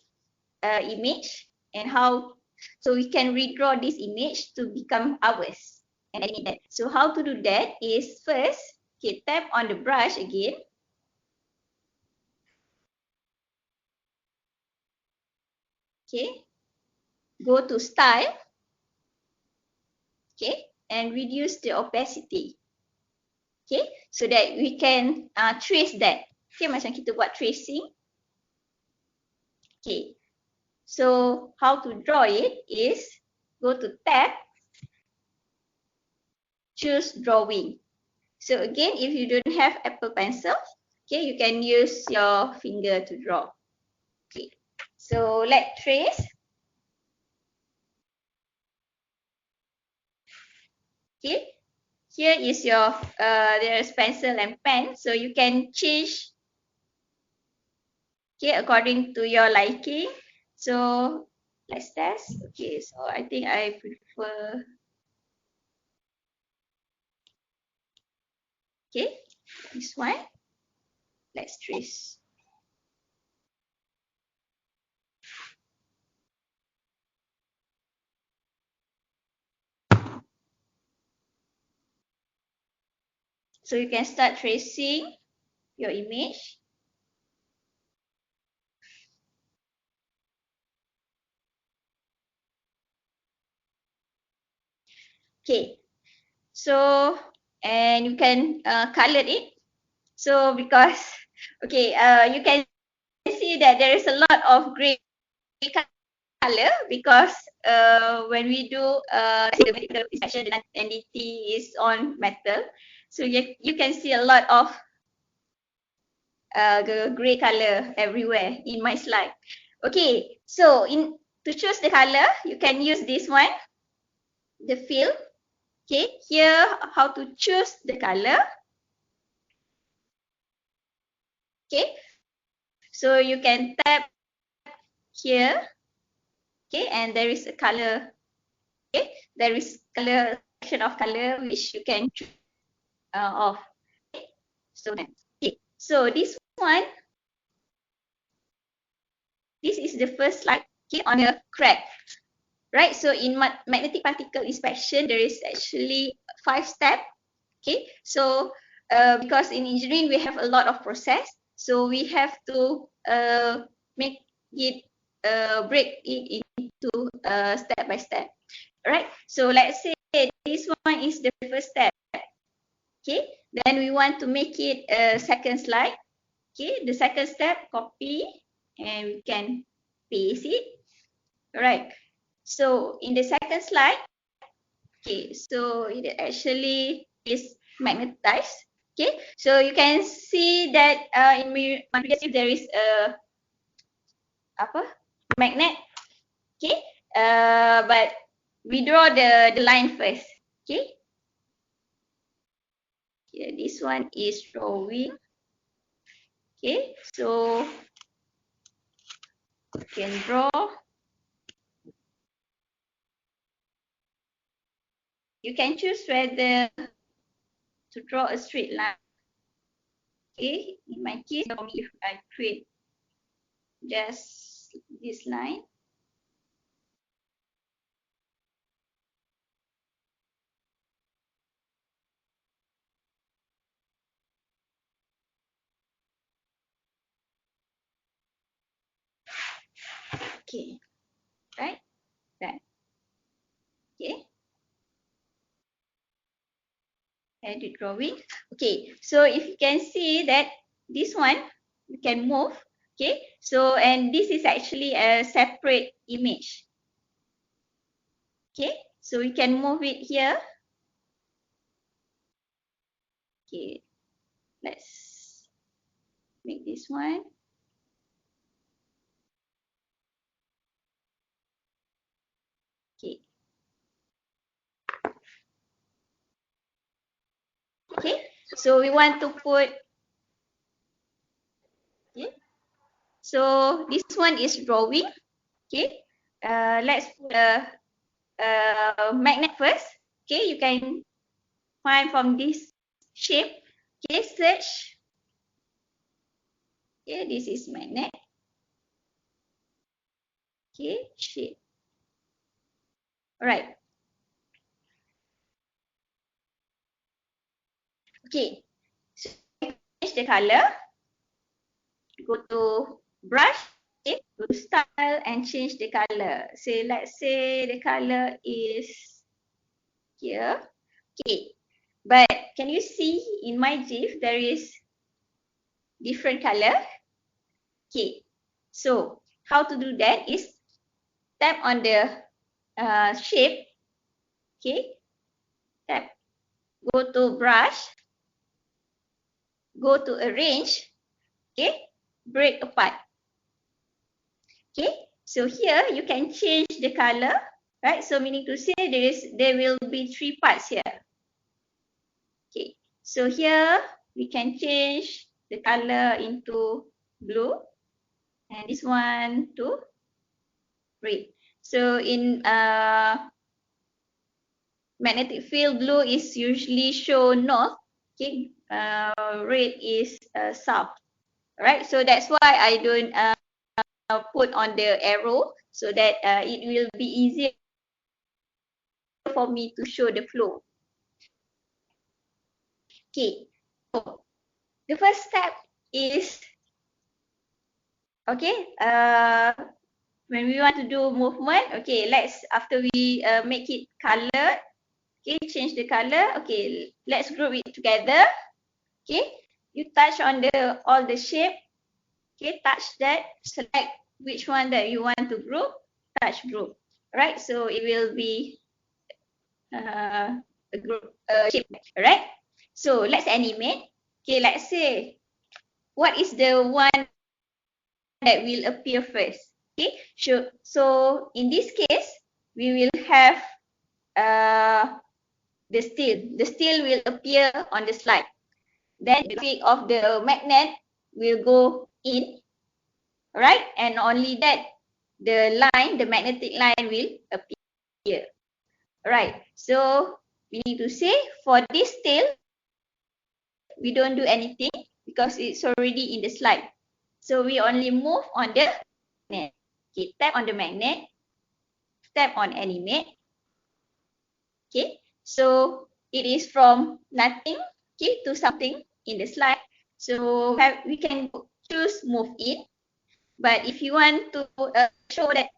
image, and how, so we can redraw this image to become ours and animate that. So how to do that is, first, okay, tap on the brush again. Okay, go to style, okay, and reduce the opacity. Okay, so that we can trace that. Okay, macam kita buat tracing. Okay, so how to draw it is, go to tab, choose drawing. So again, if you don't have Apple Pencil, okay, you can use your finger to draw. Okay, so let's trace. Okay, here is your there is pencil and pen, so you can change, okay, according to your liking. So let's test. Okay, so I think I prefer, okay, this one. Let's trace. So you can start tracing your image. Okay, so, and you can color it. So because, okay, you can see that there is a lot of gray color, because when we do the inspection, the NDT is on metal. So you can see a lot of the gray color everywhere in my slide. Okay, so to choose the color, you can use this one, the fill. Okay, here how to choose the color. Okay, so you can tap here. Okay, and there is a color. Okay, there is color, section of color which you can choose of. Okay, so okay, so this one, this is the first slide. Okay, on a crack. Right, so in magnetic particle inspection, there is actually 5 steps. Okay, so because in engineering we have a lot of process, so we have to make it break it into step by step. Right, so let's say this one is the first step. Okay, then we want to make it a second slide. Okay, the second step, copy, and we can paste it. Right, so in the second slide, okay, so it actually is magnetized. Okay, so you can see that in my previous there is a magnet. Okay, but we draw the line first. Okay, here this one is drawing. Okay, so You can draw. You can choose whether to draw a straight line. Okay, in my case, if I create just this line. Okay, right, that. Okay, edit drawing. Okay, so if you can see that this one, we can move. Okay, so and this is actually a separate image. Okay, so we can move it here. Okay, let's make this one. Okay. Okay, so we want to put, okay, so this one is drawing. Okay, let's put a magnet first. Okay, you can find from this shape. Okay, search. Okay, this is magnet. Okay, shape. Alright. Okay, so change the color. Go to brush. Okay, go to style and change the color. Say, let's say the color is here. Okay, but can you see in my GIF there is different color? Okay, so how to do that is tap on the shape. Okay, tap, go to brush, go to arrange. Okay, break apart. Okay, so here you can change the color, right? So meaning to say there will be 3 parts here. Okay, so here we can change the color into blue and this one to red. So in magnetic field, blue is usually shown north. Okay, red is south. Right, so that's why I don't put on the arrow so that it will be easier for me to show the flow. Okay, so the first step is, okay, when we want to do movement, okay, let's, after we make it colored, okay, change the color, okay, let's group it together. Okay, you touch on all the shape, okay, touch that, select which one that you want to group, touch group, right? So it will be a group shape, right? So let's animate. Okay, let's say what is the one that will appear first. Okay, so in this case we will have the steel. The steel will appear on the slide. Then the peak of the magnet will go in, right? And only that the line, the magnetic line will appear. Right. So we need to say for this tail, we don't do anything because it's already in the slide. So we only move on the magnet. Okay, tap on the magnet, tap on animate. Okay, so it is from nothing, okay, to something in the slide. So we can choose move in, but if you want to show that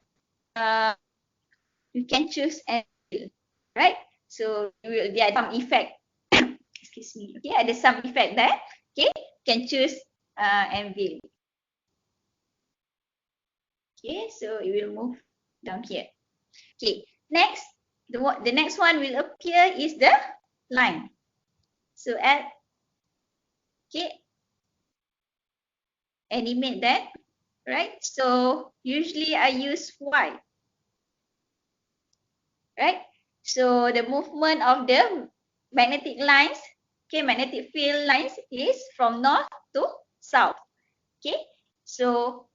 you can choose angle, right? So there are some effect. Excuse me. Okay, ada some effect there. Okay, you can choose angle. Okay, so it will move down here. Okay, next, the next one will appear is the line. So add, okay, animate that, right? So usually I use Y, right? So the movement of the magnetic lines, okay, magnetic field lines is from north to south. Okay, so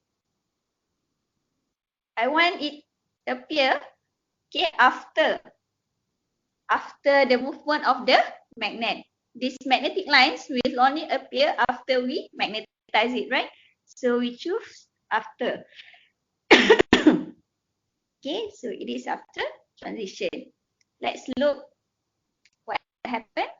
I want it appear, okay, after the movement of the magnet. These magnetic lines will only appear after we magnetize it, right? So we choose after. Okay, so it is after transition. Let's look what happened.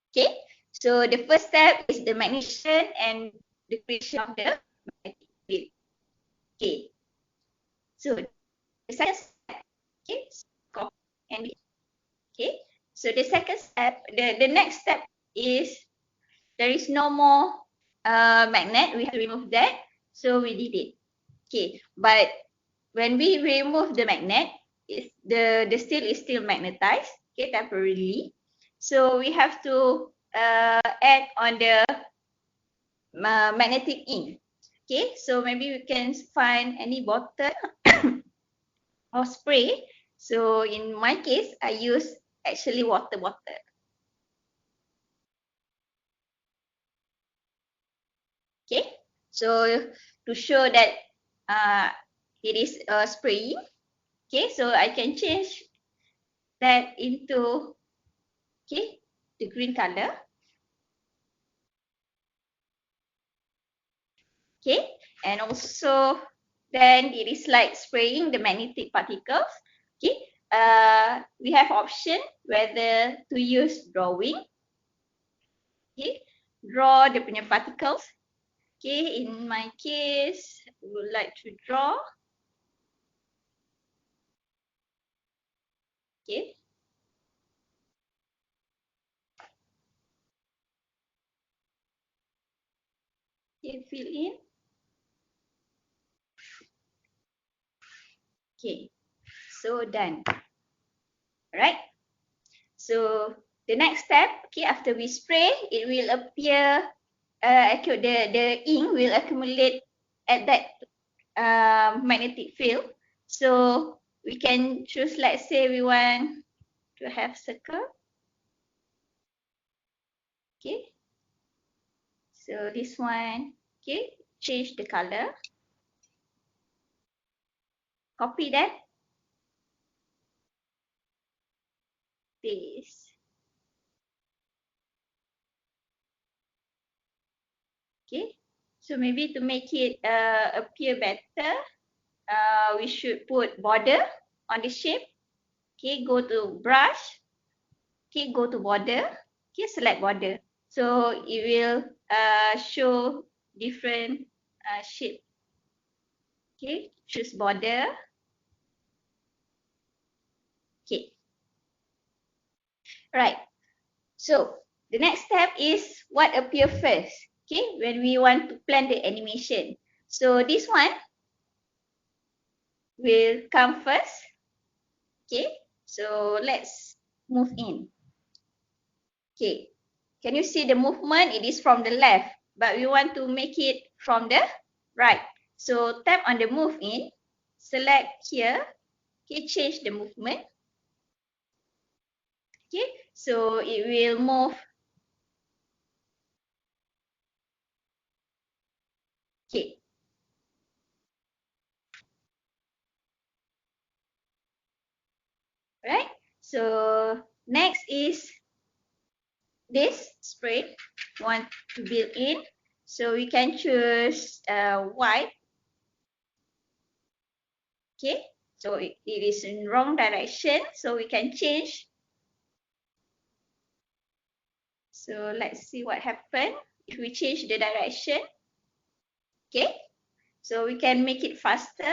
Okay, so the first step is the magnetization and the creation of the magnetic field. Okay, so the second step, okay, copy and okay. So the second step, the next step is there is no more magnet. We have to remove that. So we did it. Okay, but when we remove the magnet, the steel is still magnetized, okay, temporarily. So we have to add on the magnetic ink. Okay, so maybe we can find any bottle or spray. So in my case, I use actually water bottle. Okay, so to show that it is spraying, okay, so I can change that into, okay, the green color. Okay, and also then it is like spraying the magnetic particles. Okay, we have option whether to use drawing. Okay, draw the punya particles. Okay, in my case, I would like to draw. Okay. Okay, fill in. Okay, so done. Alright. So the next step, okay, after we spray, it will appear, the ink will accumulate at that magnetic field. So we can choose, let's say we want to have circle. Okay. So this one, okay, change the color. Copy that. Paste. Okay. So maybe to make it appear better, we should put border on the shape. Okay, go to brush. Okay, go to border. Okay, select border. So it will show different shape. Okay, choose border. Okay. Right. So the next step is what appear first. Okay, when we want to plan the animation. So this one will come first. Okay, so let's move in. Okay, can you see the movement? It is from the left, but we want to make it from the right. So tap on the move in, select here. Okay, change the movement. Okay, so it will move. Okay. Right. So next is this spray. Want to build in. So we can choose white. Okay. So it is in wrong direction. So we can change. So let's see what happens if we change the direction. Okay. So we can make it faster.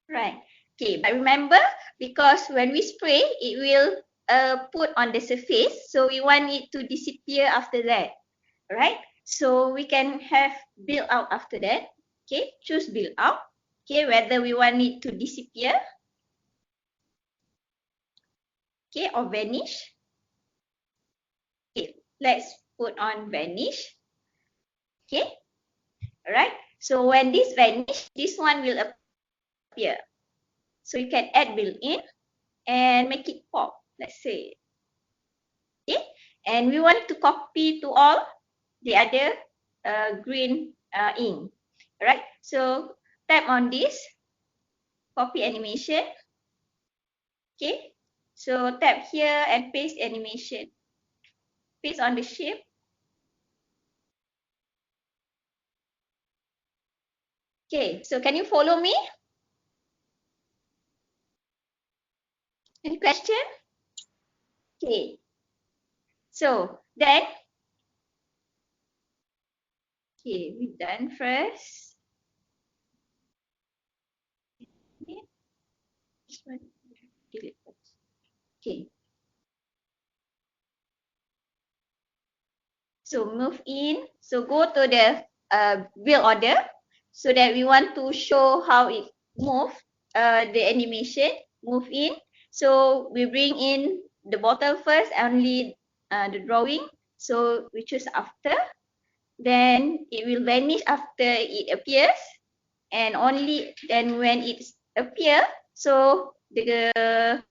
Right. Okay, but remember, because when we spray, it will put on the surface. So we want it to disappear after that. Right? So we can have build out after that. Okay, choose build out. Okay, whether we want it to disappear. Okay, or vanish. Okay, let's put on vanish. Okay, alright. So when this vanish, this one will appear. So you can add built-in and make it pop, let's say. Okay, and we want to copy to all the other green ink. Alright, so tap on this, copy animation. Okay, so tap here and paste animation. Paste on the shape. Okay, so can you follow me? Any question? Okay, so then, okay, we done first. Okay, this one, delete first. Okay, so move in. So go to the build order so that we want to show how it move, the animation, move in. So we bring in the bottle first, only the drawing. So we choose after. Then it will vanish after it appears. And only then when it appear, so the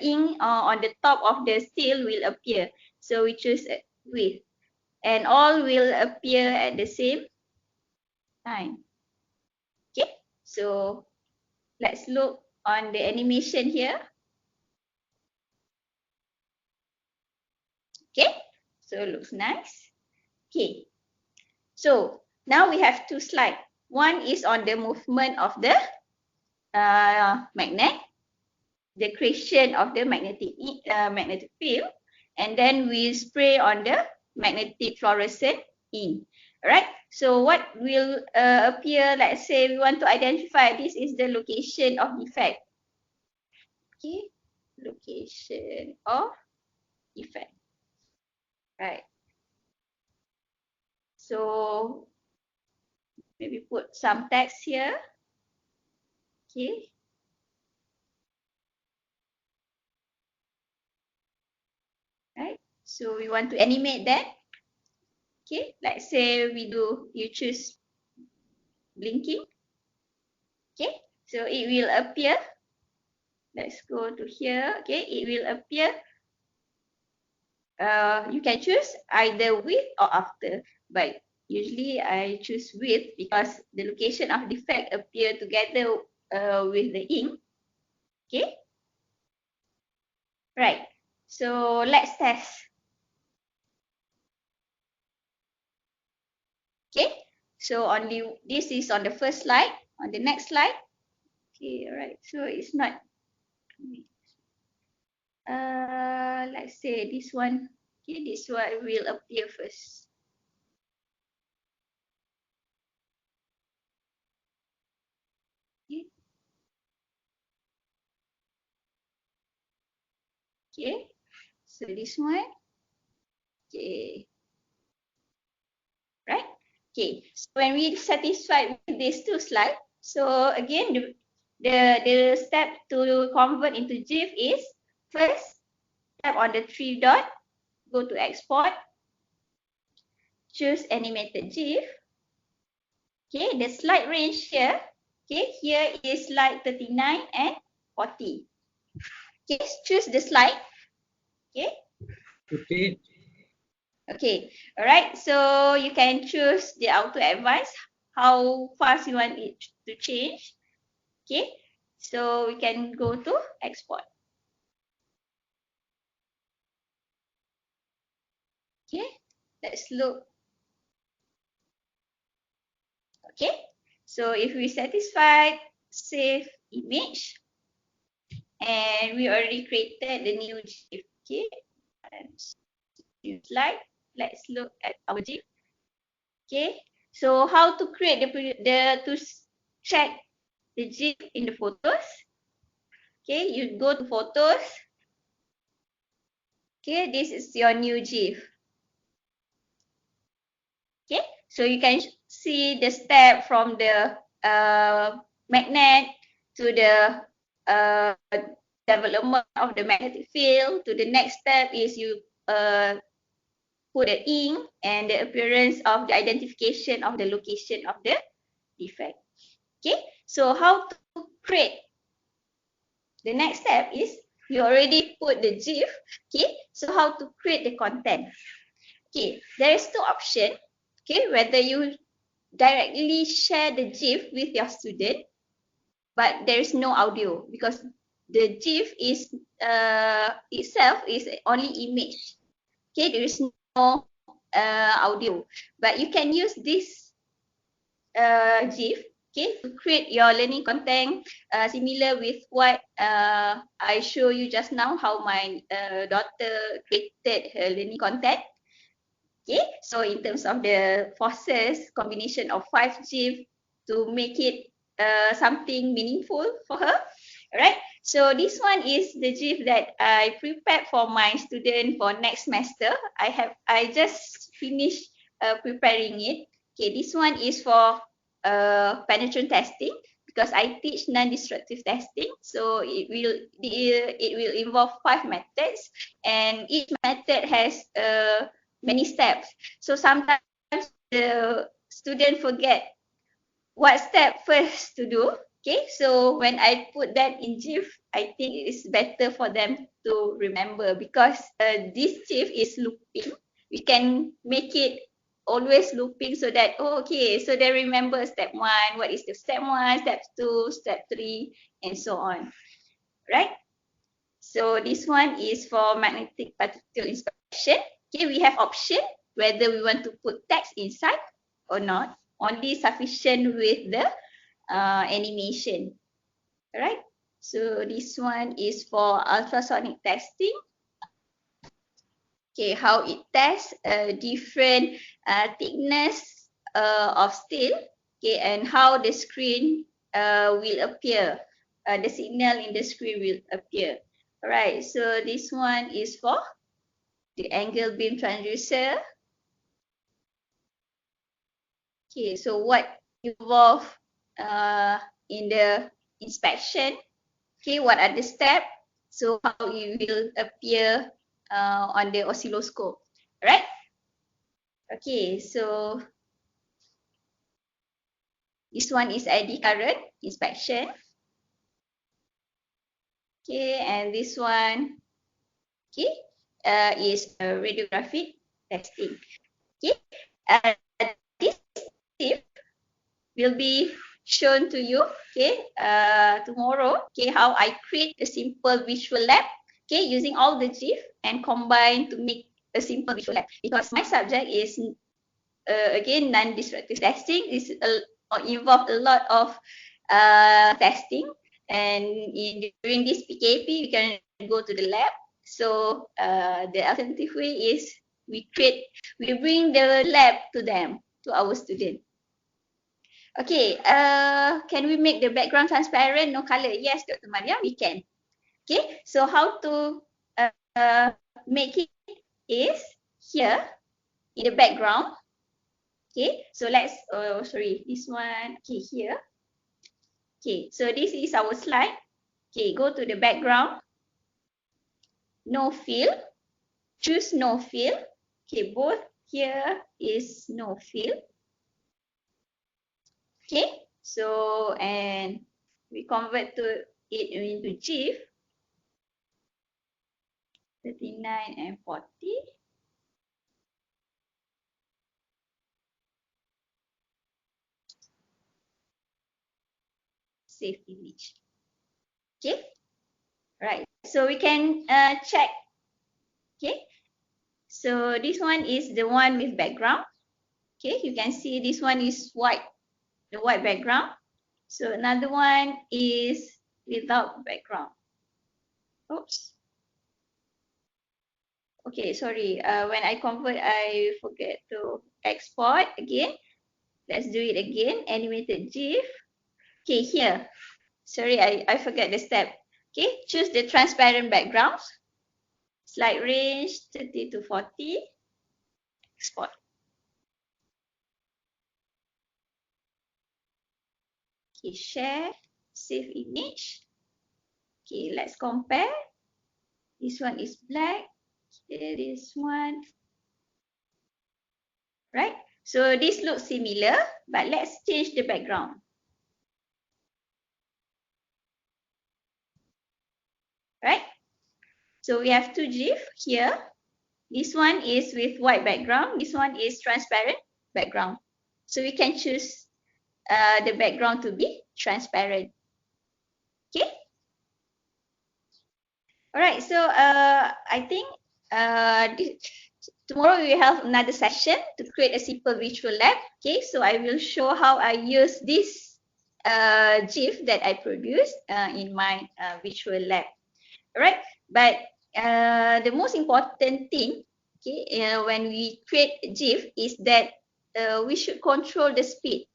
ink on the top of the seal will appear. So we choose with, and all will appear at the same time. Okay, so let's look on the animation here. Okay, so it looks nice. Okay, so now we have two slides. One is on the movement of the magnet, the creation of the magnetic field, and then we spray on the magnetic fluorescent ink. Alright, so what will appear, let's say we want to identify this is the location of effect. Okay, location of effect. Right. So maybe put some text here. Okay. Right. So we want to animate that. Okay. Let's say you choose blinking. Okay. So it will appear. Let's go to here. Okay. It will appear. You can choose either with or after, but usually I choose with because the location of the effect appear together with the ink. Okay. Right. So let's test. Okay. So this is on the first slide. On the next slide. Okay. Right. So it's not. Let's say this one. Okay. This one will appear first. Okay. Okay. So this one. Okay. Right? Okay. So when we satisfied with these two slides, so again the step to convert into GIF is first tap on the three dot, go to export, choose animated GIF. Okay, the slide range here. Okay, here is slide 39 and 40. Okay, choose the slide. Okay. Okay. Okay, all right. So you can choose the auto advance, how fast you want it to change. Okay, so we can go to export. Okay, let's look. Okay, so if we satisfied, save image, and we already created the new GIF. Okay, new slide. Let's look at our GIF. Okay, so how to create to check the GIF in the photos. Okay, you go to photos. Okay, this is your new GIF. Okay, so you can see the step from the magnet to the development of the magnetic field. To the next step is you put the ink and the appearance of the identification of the location of the defect. Okay, so how to create? The next step is you already put the GIF. Okay, so how to create the content? Okay, there is two options. Okay, whether you directly share the GIF with your student, but there is no audio because the GIF is itself is only image. Okay, there is no audio, but you can use this GIF, okay, to create your learning content similar with what I show you just now, how my daughter created her learning content. Okay, so in terms of the forces, combination of 5 GIF to make it something meaningful for her. Alright, so this one is the GIF that I prepared for my student for next semester. I just finished preparing it. Okay, this one is for penetrant testing because I teach non-destructive testing. So it will involve 5 methods, and each method has many steps. So sometimes the student forget what step first to do. Okay, so when I put that in GIF, I think it is better for them to remember because this GIF is looping. We can make it always looping so that, oh, okay, so they remember step 1, what is the step 1, step 2, step 3, and so on. Right? So this one is for magnetic particle inspection. Okay, we have option whether we want to put text inside or not. Only sufficient with the animation. Alright. So this one is for ultrasonic testing. Okay, how it tests different thickness of steel. Okay, and how the screen will appear. The signal in the screen will appear. Alright, so this one is for the angle beam transducer. Okay, so what involved in the inspection? Okay, what are the steps? So how it will appear on the oscilloscope, right? Okay, so this one is ID current inspection. Okay, and this one, okay, is radiographic testing. Okay, this tip will be shown to you, okay, tomorrow. Okay, how I create a simple visual lab, okay, using all the GIF and combine to make a simple visual lab. Because my subject is again non-destructive testing. This involved a lot of testing, and during this PKP we can go to the lab. So the alternative way is we bring the lab to them, to our student. Okay, can we make the background transparent, no color? Yes, Dr. Mariam, we can. Okay, so how to make it is here in the background. Okay, so let's, sorry, this one, okay, here. Okay, so this is our slide. Okay, go to the background. No fill. Choose no fill. Okay, both here is no fill. Okay, so, and we convert to it into GIF. 39 and 40. Save image. Okay, right. So we can check. Okay, so this one is the one with background. Okay, you can see this one is white, the white background. So another one is without background. Oops. Okay, sorry. When I convert, I forget to export again. Let's do it again. Animated GIF. Okay, here. Sorry, I forget the step. Okay, choose the transparent backgrounds. Slide range 30 to 40. Export. Okay, share. Save image. Okay, let's compare. This one is black. Okay, this one. Right? So this looks similar, but let's change the background. Right? So we have two GIF here. This one is with white background. This one is transparent background. So we can choose the background to be transparent. Okay. Alright, so I think tomorrow we will have another session to create a simple virtual lab. Okay, so I will show how I use this GIF that I produced in my virtual lab. Alright, but the most important thing, okay, when we create a GIF is that we should control the speed,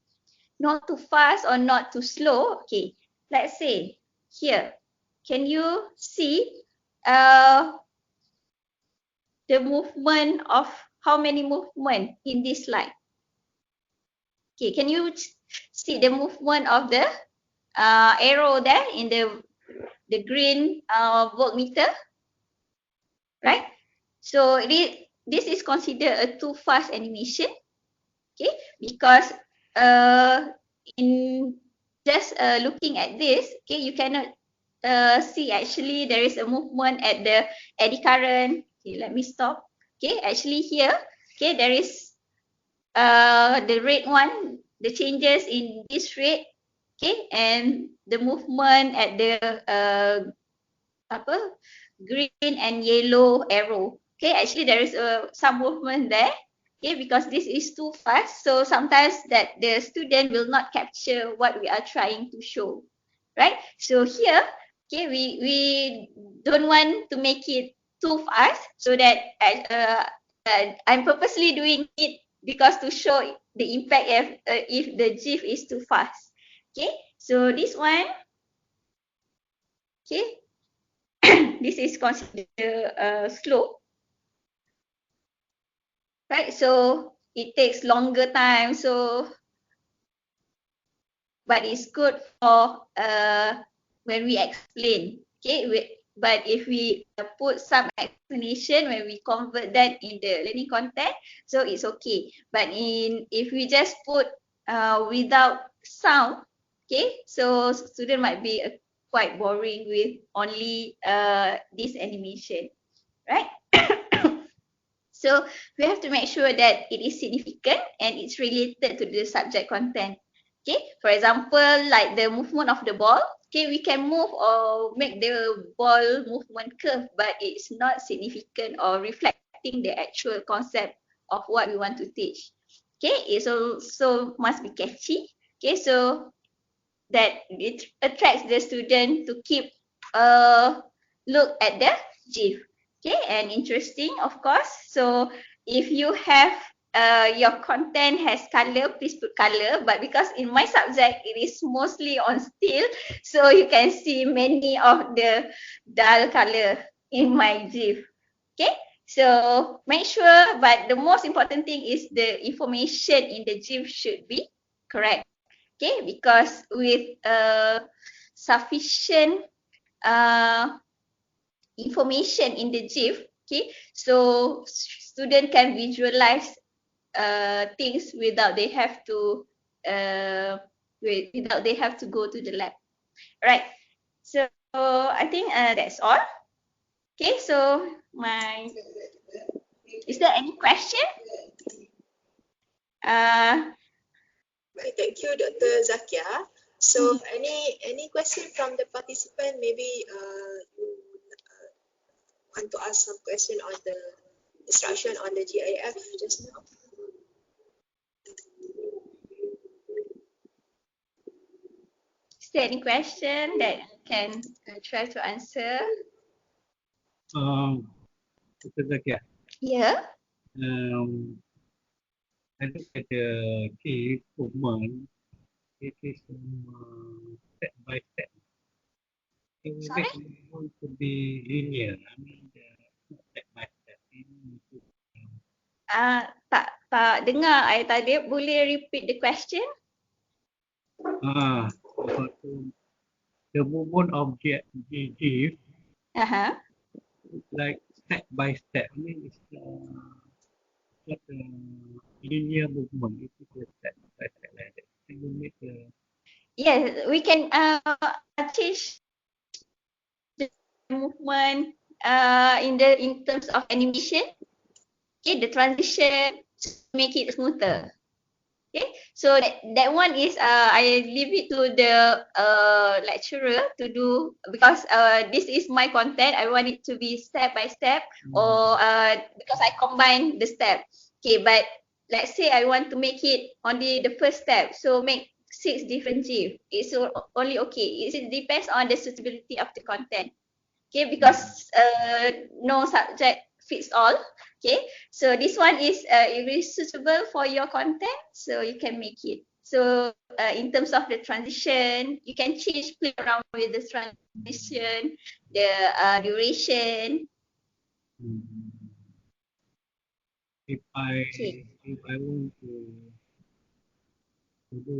not too fast or not too slow. Okay, let's say here, can you see the movement of how many movement in this slide? Okay, can you see the movement of the arrow there in the green voltmeter, right? So this is considered a too fast animation, okay? Because in just looking at this, okay, you cannot see actually there is a movement at the eddy current. Okay, let me stop. Okay, actually here, okay, there is the red one, the changes in this rate, okay, and the movement at the green and yellow arrow. Okay, actually there is some movement there. Okay, because this is too fast, so sometimes that the student will not capture what we are trying to show, right? So here, okay, we don't want to make it too fast, so that I'm purposely doing it because to show the impact if the GIF is too fast. Okay, so this one, okay, this is considered slow, right? So it takes longer time, so but it's good for when we explain, okay? But if we put some explanation when we convert that in the learning content, so it's okay. But if we just put without sound, okay, so student might be quite boring with only this animation, right? So we have to make sure that it is significant and it's related to the subject content. Okay, for example, like the movement of the ball, okay, we can move or make the ball movement curve, but it's not significant or reflecting the actual concept of what we want to teach. Okay, it also must be catchy. Okay, so that it attracts the student to keep look at the GIF. Okay, and interesting, of course. So if you have your content has color, please put color. But because in my subject it is mostly on still, so you can see many of the dull color in my GIF. Okay, so make sure. But the most important thing is the information in the GIF should be correct. Okay, because with sufficient information in the GIF, okay, so student can visualize things without they have to go to the lab. Right. So I think that's all. Okay, so is there any question? Right, thank you, Dr. Zakiah. So any question from the participant? Maybe you want to ask some question on the instruction on the GIF just now. Is there any question that I can try to answer? Dr. Zakiah, Yeah. I look at the key movement. It is step by step. It will Sorry? want to be linear. I mean, not step by step. Tak dengar I tadi. Boleh repeat the question? The movement of GIF like step by step. I mean, it's not a linear movement. It is a step by step like that. Can you make a Yes, we can change the movement in terms of animation. the transition to make it smoother. Okay, so that one is I leave it to the lecturer to do, because this is my content. I want it to be step by step, or because I combine the step. Okay, but let's say I want to make it only the first step, so make 6 different GIF. It's only okay. It depends on the suitability of the content. Okay, because no subject fits all. Okay, so this one is it is suitable for your content, so you can make it. So in terms of the transition, you can play around with the transition, the duration. If Okay. I want to do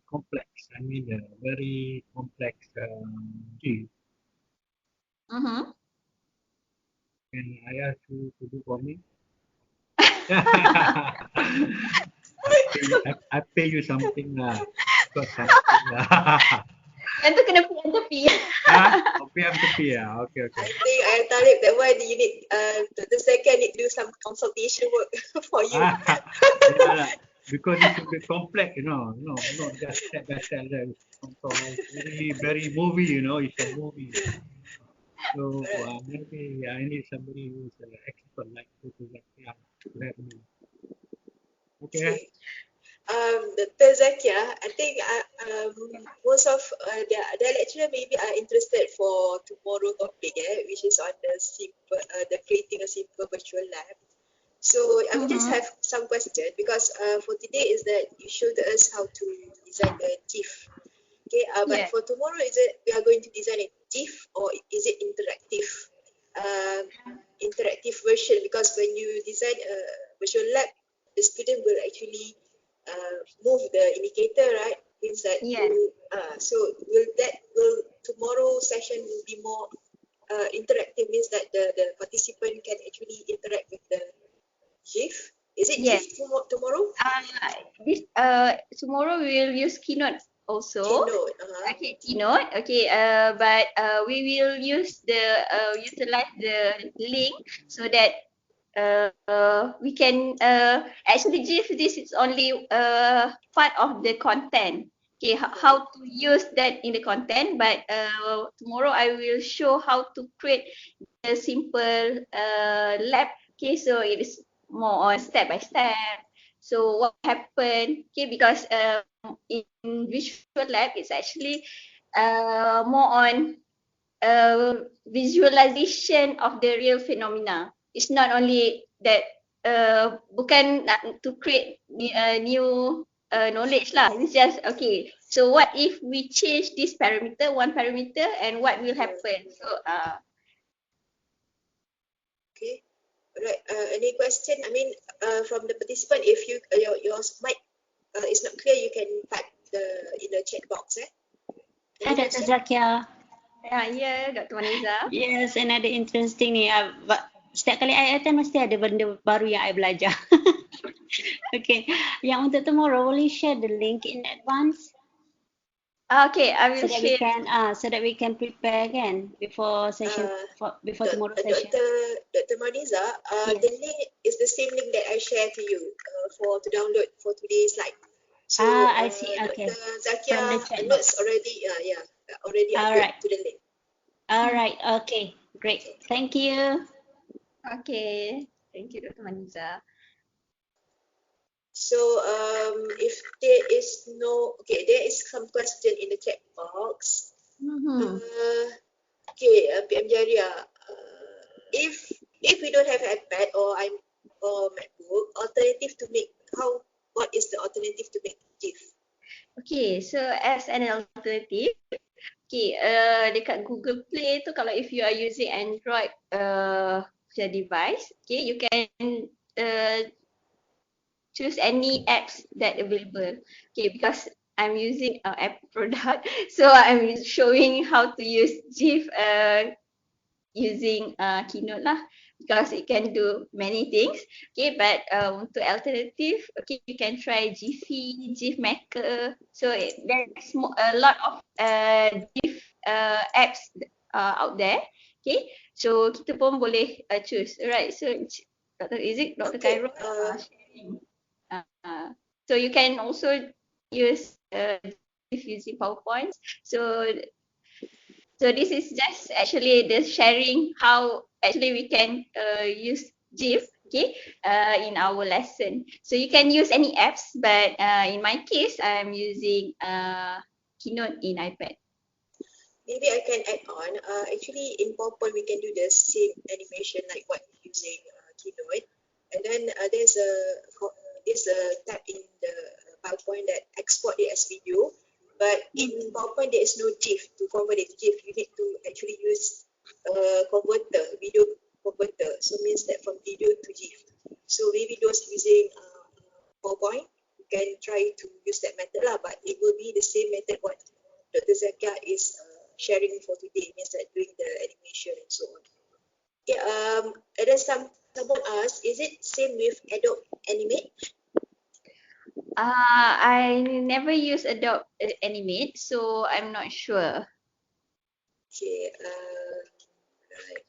complex, I mean very complex G, can I ask you to do for me? I pay you something lah. Got something lah. Yang tu kena PM tepi. Okay, I'm tepi ya. Okay. I think Talib, that one you need the second need to do some consultation work for you. Yeah, because it's a bit complex, not just step by step. Very, very movie, it's a movie. So maybe I need somebody who's an expert like Zakiah to help me. Okay. Dr. Zakiah, I think most of the lecturer maybe are interested for tomorrow topic, which is on the creating a simple virtual lab. So I will just have some questions, because for today is that you showed us how to design a GIF. Okay, but for tomorrow, is it we are going to design a GIF, or is it interactive version? Because when you design a virtual lab, the student will actually move the indicator, right? Means that so will tomorrow session will be more interactive, means that the participant can actually interact with the GIF. Is it GIF tomorrow? Tomorrow we will use Keynote also. Keynote. Okay, Keynote. Okay, but we will utilize the link so that we can actually GIF. This is only part of the content. Okay, how to use that in the content, but tomorrow I will show how to create a simple lab. Okay, so it is more on step by step. So what happened? Okay, because in visual lab it's actually more on visualization of the real phenomena. It's not only that bukan nak to create new knowledge lah. It's just okay. So what if we change this parameter, one parameter, and what will happen? So okay. Alright. Any question? I mean, from the participant, if your mic is not clear, you can type in the chat box. Hi, Dr. Zakiah. Ya, Dr. Maniza. Yes, another interesting ni. Setiap kali I attend mesti ada benda baru yang I belajar. Okay, yang untuk tomorrow, will you share the link in advance? Okay, I will share. So that we can prepare again before session, before tomorrow session. Dr. Maniza, yes. The link is the same link that I shared to you to download for today's slide. So I see. Okay. Dr. Zakiah notes already uploaded to the link. All right. Okay. Great. Thank you. Okay. Thank you, Dr. Maniza. So if there is there is some question in the chat box. PM Jaria, if we don't have iPad or MacBook, what is the alternative to make GIF? Okay, so as an alternative, dekat Google Play tu, kalau if you are using Android device, you can choose any apps that available. Okay, because I'm using Apple product, so I'm showing how to use GIF using Keynote lah, because it can do many things. Okay, but untuk alternative, you can try Giphy, GIF Maker. So there's a lot of GIF apps out there. Okay, so kita pun boleh choose. Alright, so Dr. Okay. Khairul sharing. So you can also use using PowerPoint. So this is just actually the sharing how actually we can use GIF, okay, in our lesson. So you can use any apps, but in my case, I'm using Keynote in iPad. Maybe I can add on. Actually, in PowerPoint, we can do the same animation like what using Keynote. And then there's a tab in the PowerPoint that export it as video. But in PowerPoint, there is no GIF to convert it to GIF. You need to actually use converter, video converter. So means that from video to GIF. So maybe those using PowerPoint, you can try to use that method lah. But it will be the same method what Dr. Zakiah is sharing for today, means that doing the animation and so on. Okay, and then someone asked, is it same with Adobe Animate? I never use Adobe Animate, so I'm not sure. Okay, right.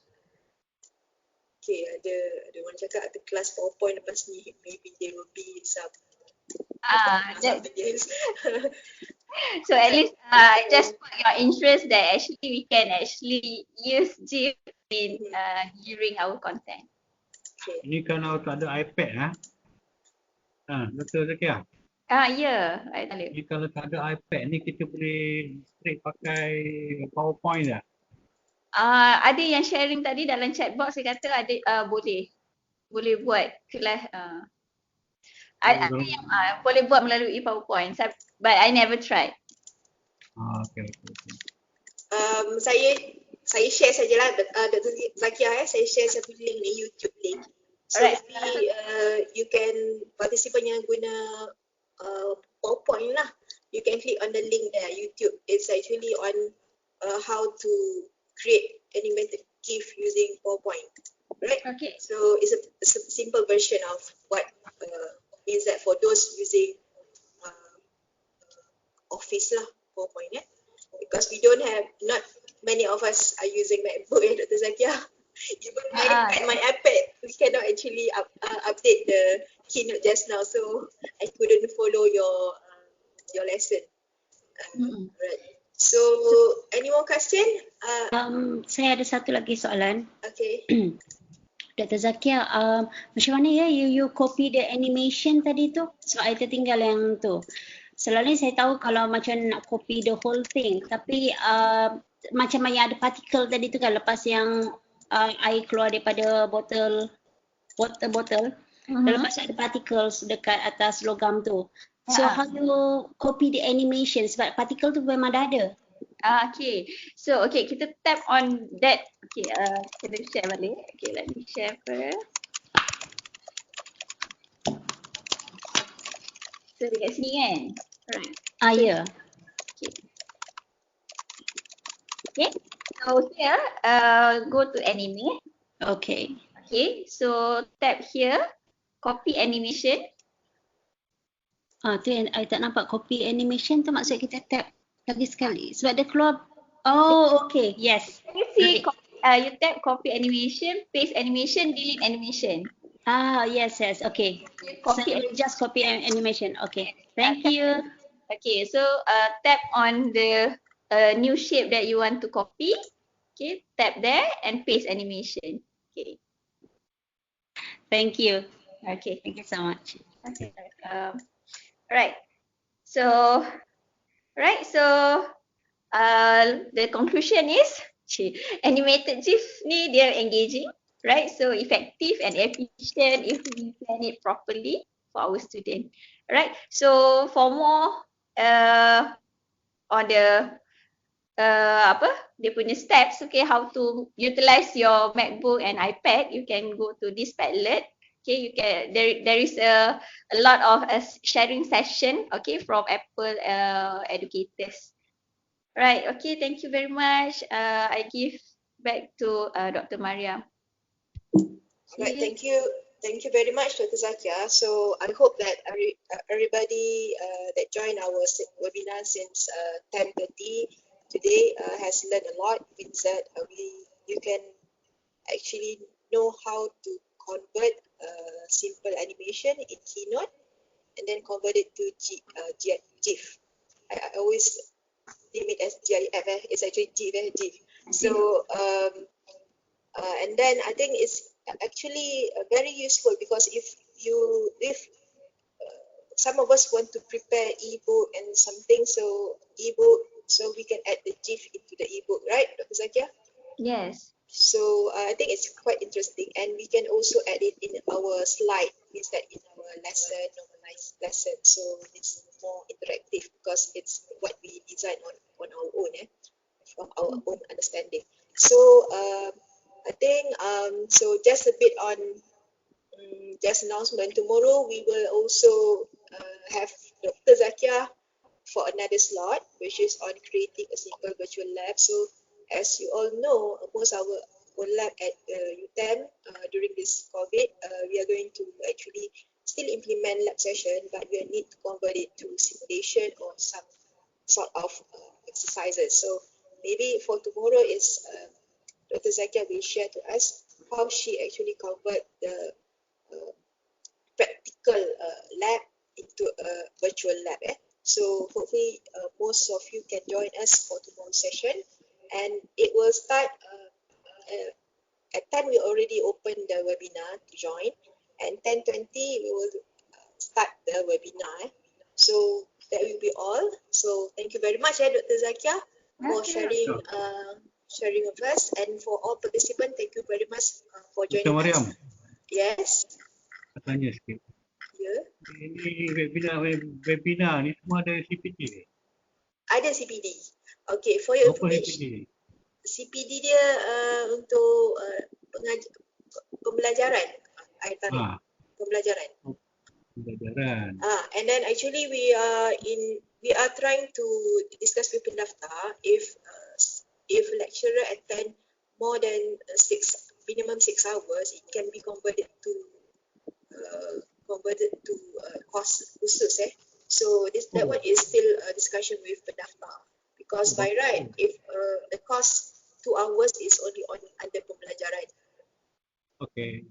Okay, ada orang cakap ada kelas PowerPoint lepas ni, maybe there will be some videos. So at least just put your interest that actually we can actually use GIF in during our content. Okay. Ini kalau tak ada iPad Dr. Zakiah. Ya, I tahu. Ini kalau tak ada iPad ni kita boleh straight pakai PowerPoint tak? Ada yang sharing tadi dalam chat box, dia kata ada boleh buat kelas. Ada yang boleh buat melalui PowerPoint, but I never tried. Okay. Saya share sajalah Dr. Zakiah, saya share satu link ni, YouTube link. So maybe you can participant yang guna PowerPoint lah. You can click on the link there, YouTube. It's actually on how to create animated GIF using PowerPoint, right? Okay. So it's a simple version of what means that for those using Office lah, PowerPoint, because we don't have, not many of us are using MacBook, Dr. Zakiah. Even my iPad, we cannot actually update the Keynote just now, so I couldn't follow your lesson. Right. So, any more question? Saya ada satu lagi soalan. Okay. Dr. Zakiah, macam mana ya you copy the animation tadi tu? Sebab I tertinggal yang tu. Selalunya saya tahu kalau macam nak copy the whole thing, tapi macam yang ada partikel tadi tu kan, lepas yang air keluar daripada botol, lepas ada particles dekat atas logam tu. So how you copy the animation, sebab partikel tu memang dah ada. Okay, so kita tap on that. Okay, kita share balik. Okay, let me share first. So dekat sini kan? Alright. Ya. Okay, so here go to animate. Okay. Okay, so tap here, copy animation. Tu yang I tak nampak copy animation tu, maksud kita tap lagi sekali sebab dia keluar. Oh, okay. Yes. You see, you tap copy animation, paste animation, delete animation. Yes. Okay. So just copy animation. Okay. Thank you. Okay, so tap on the new shape that you want to copy. Okay, tap there and paste animation. Okay. Thank you. Okay. Thank you so much. Okay. Right. So the conclusion is animated GIF ni dia engaging, right? So effective and efficient if we plan it properly for our student, right? So for more on the dia punya steps, okay, how to utilize your MacBook and iPad, you can go to this Padlet. Okay, you can there is a lot of sharing session, okay, from Apple educators. Right, okay, thank you very much. I give back to Dr. Mariam. Right, thank you very much, Dr. Zakiah. So I hope that everybody that joined our webinar since 10:30 today has learned a lot. Means that we you can actually know how to convert simple animation in Keynote and then convert it to GIF. I always name it as GIF. It's actually GIF. So and then I think it's actually very useful because if some of us want to prepare ebook and something, so we can add the GIF into the ebook, right, Dr. Zakiah? Yes. So I think it's quite interesting, and we can also add it in our slide, means that in our lesson, normalized lesson. So it's more interactive because it's what we design on our own, from our own understanding. So I think so just a bit on just announcement. Tomorrow we will also have Dr. Zakiah for another slot, which is on creating a simple virtual lab. So as you all know, most our lab at UTeM during this COVID, we are going to actually still implement lab session, but we need to convert it to simulation or some sort of exercises. So maybe for tomorrow is Dr. Zakiah will share to us how she actually convert the practical lab into a virtual lab. So hopefully most of you can join us for tomorrow's session, and it will start at 10. We already opened the webinar to join, and 10:20 we will start the webinar. So that will be all. So thank you very much, Dr. Zakiah, for sharing with us, and for all participants, thank you very much for joining Mariam, us. Yes. tanya sikit. Ya. Ini webinar ni semua ada CPD. Ada CPD. Okay, for your Apa information, CPD? CPD dia untuk pembelajaran. Pembelajaran. Pembelajaran. And then actually we are trying to discuss with pendaftar if lecturer attend more than minimum 6 hours, it can be converted to course khusus. So that one is still a discussion with pendaftar, because by right if the course 2 hours is only under pembelajaran. Okay.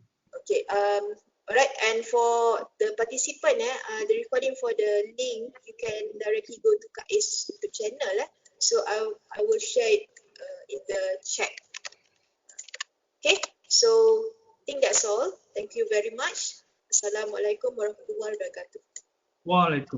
Alright, and for the participant, the recording for the link, you can directly go to CAES YouTube channel. So I will share it in the chat. Okay, so I think that's all. Thank you very much. Assalamualaikum warahmatullahi wabarakatuh. Waalaikumsalam.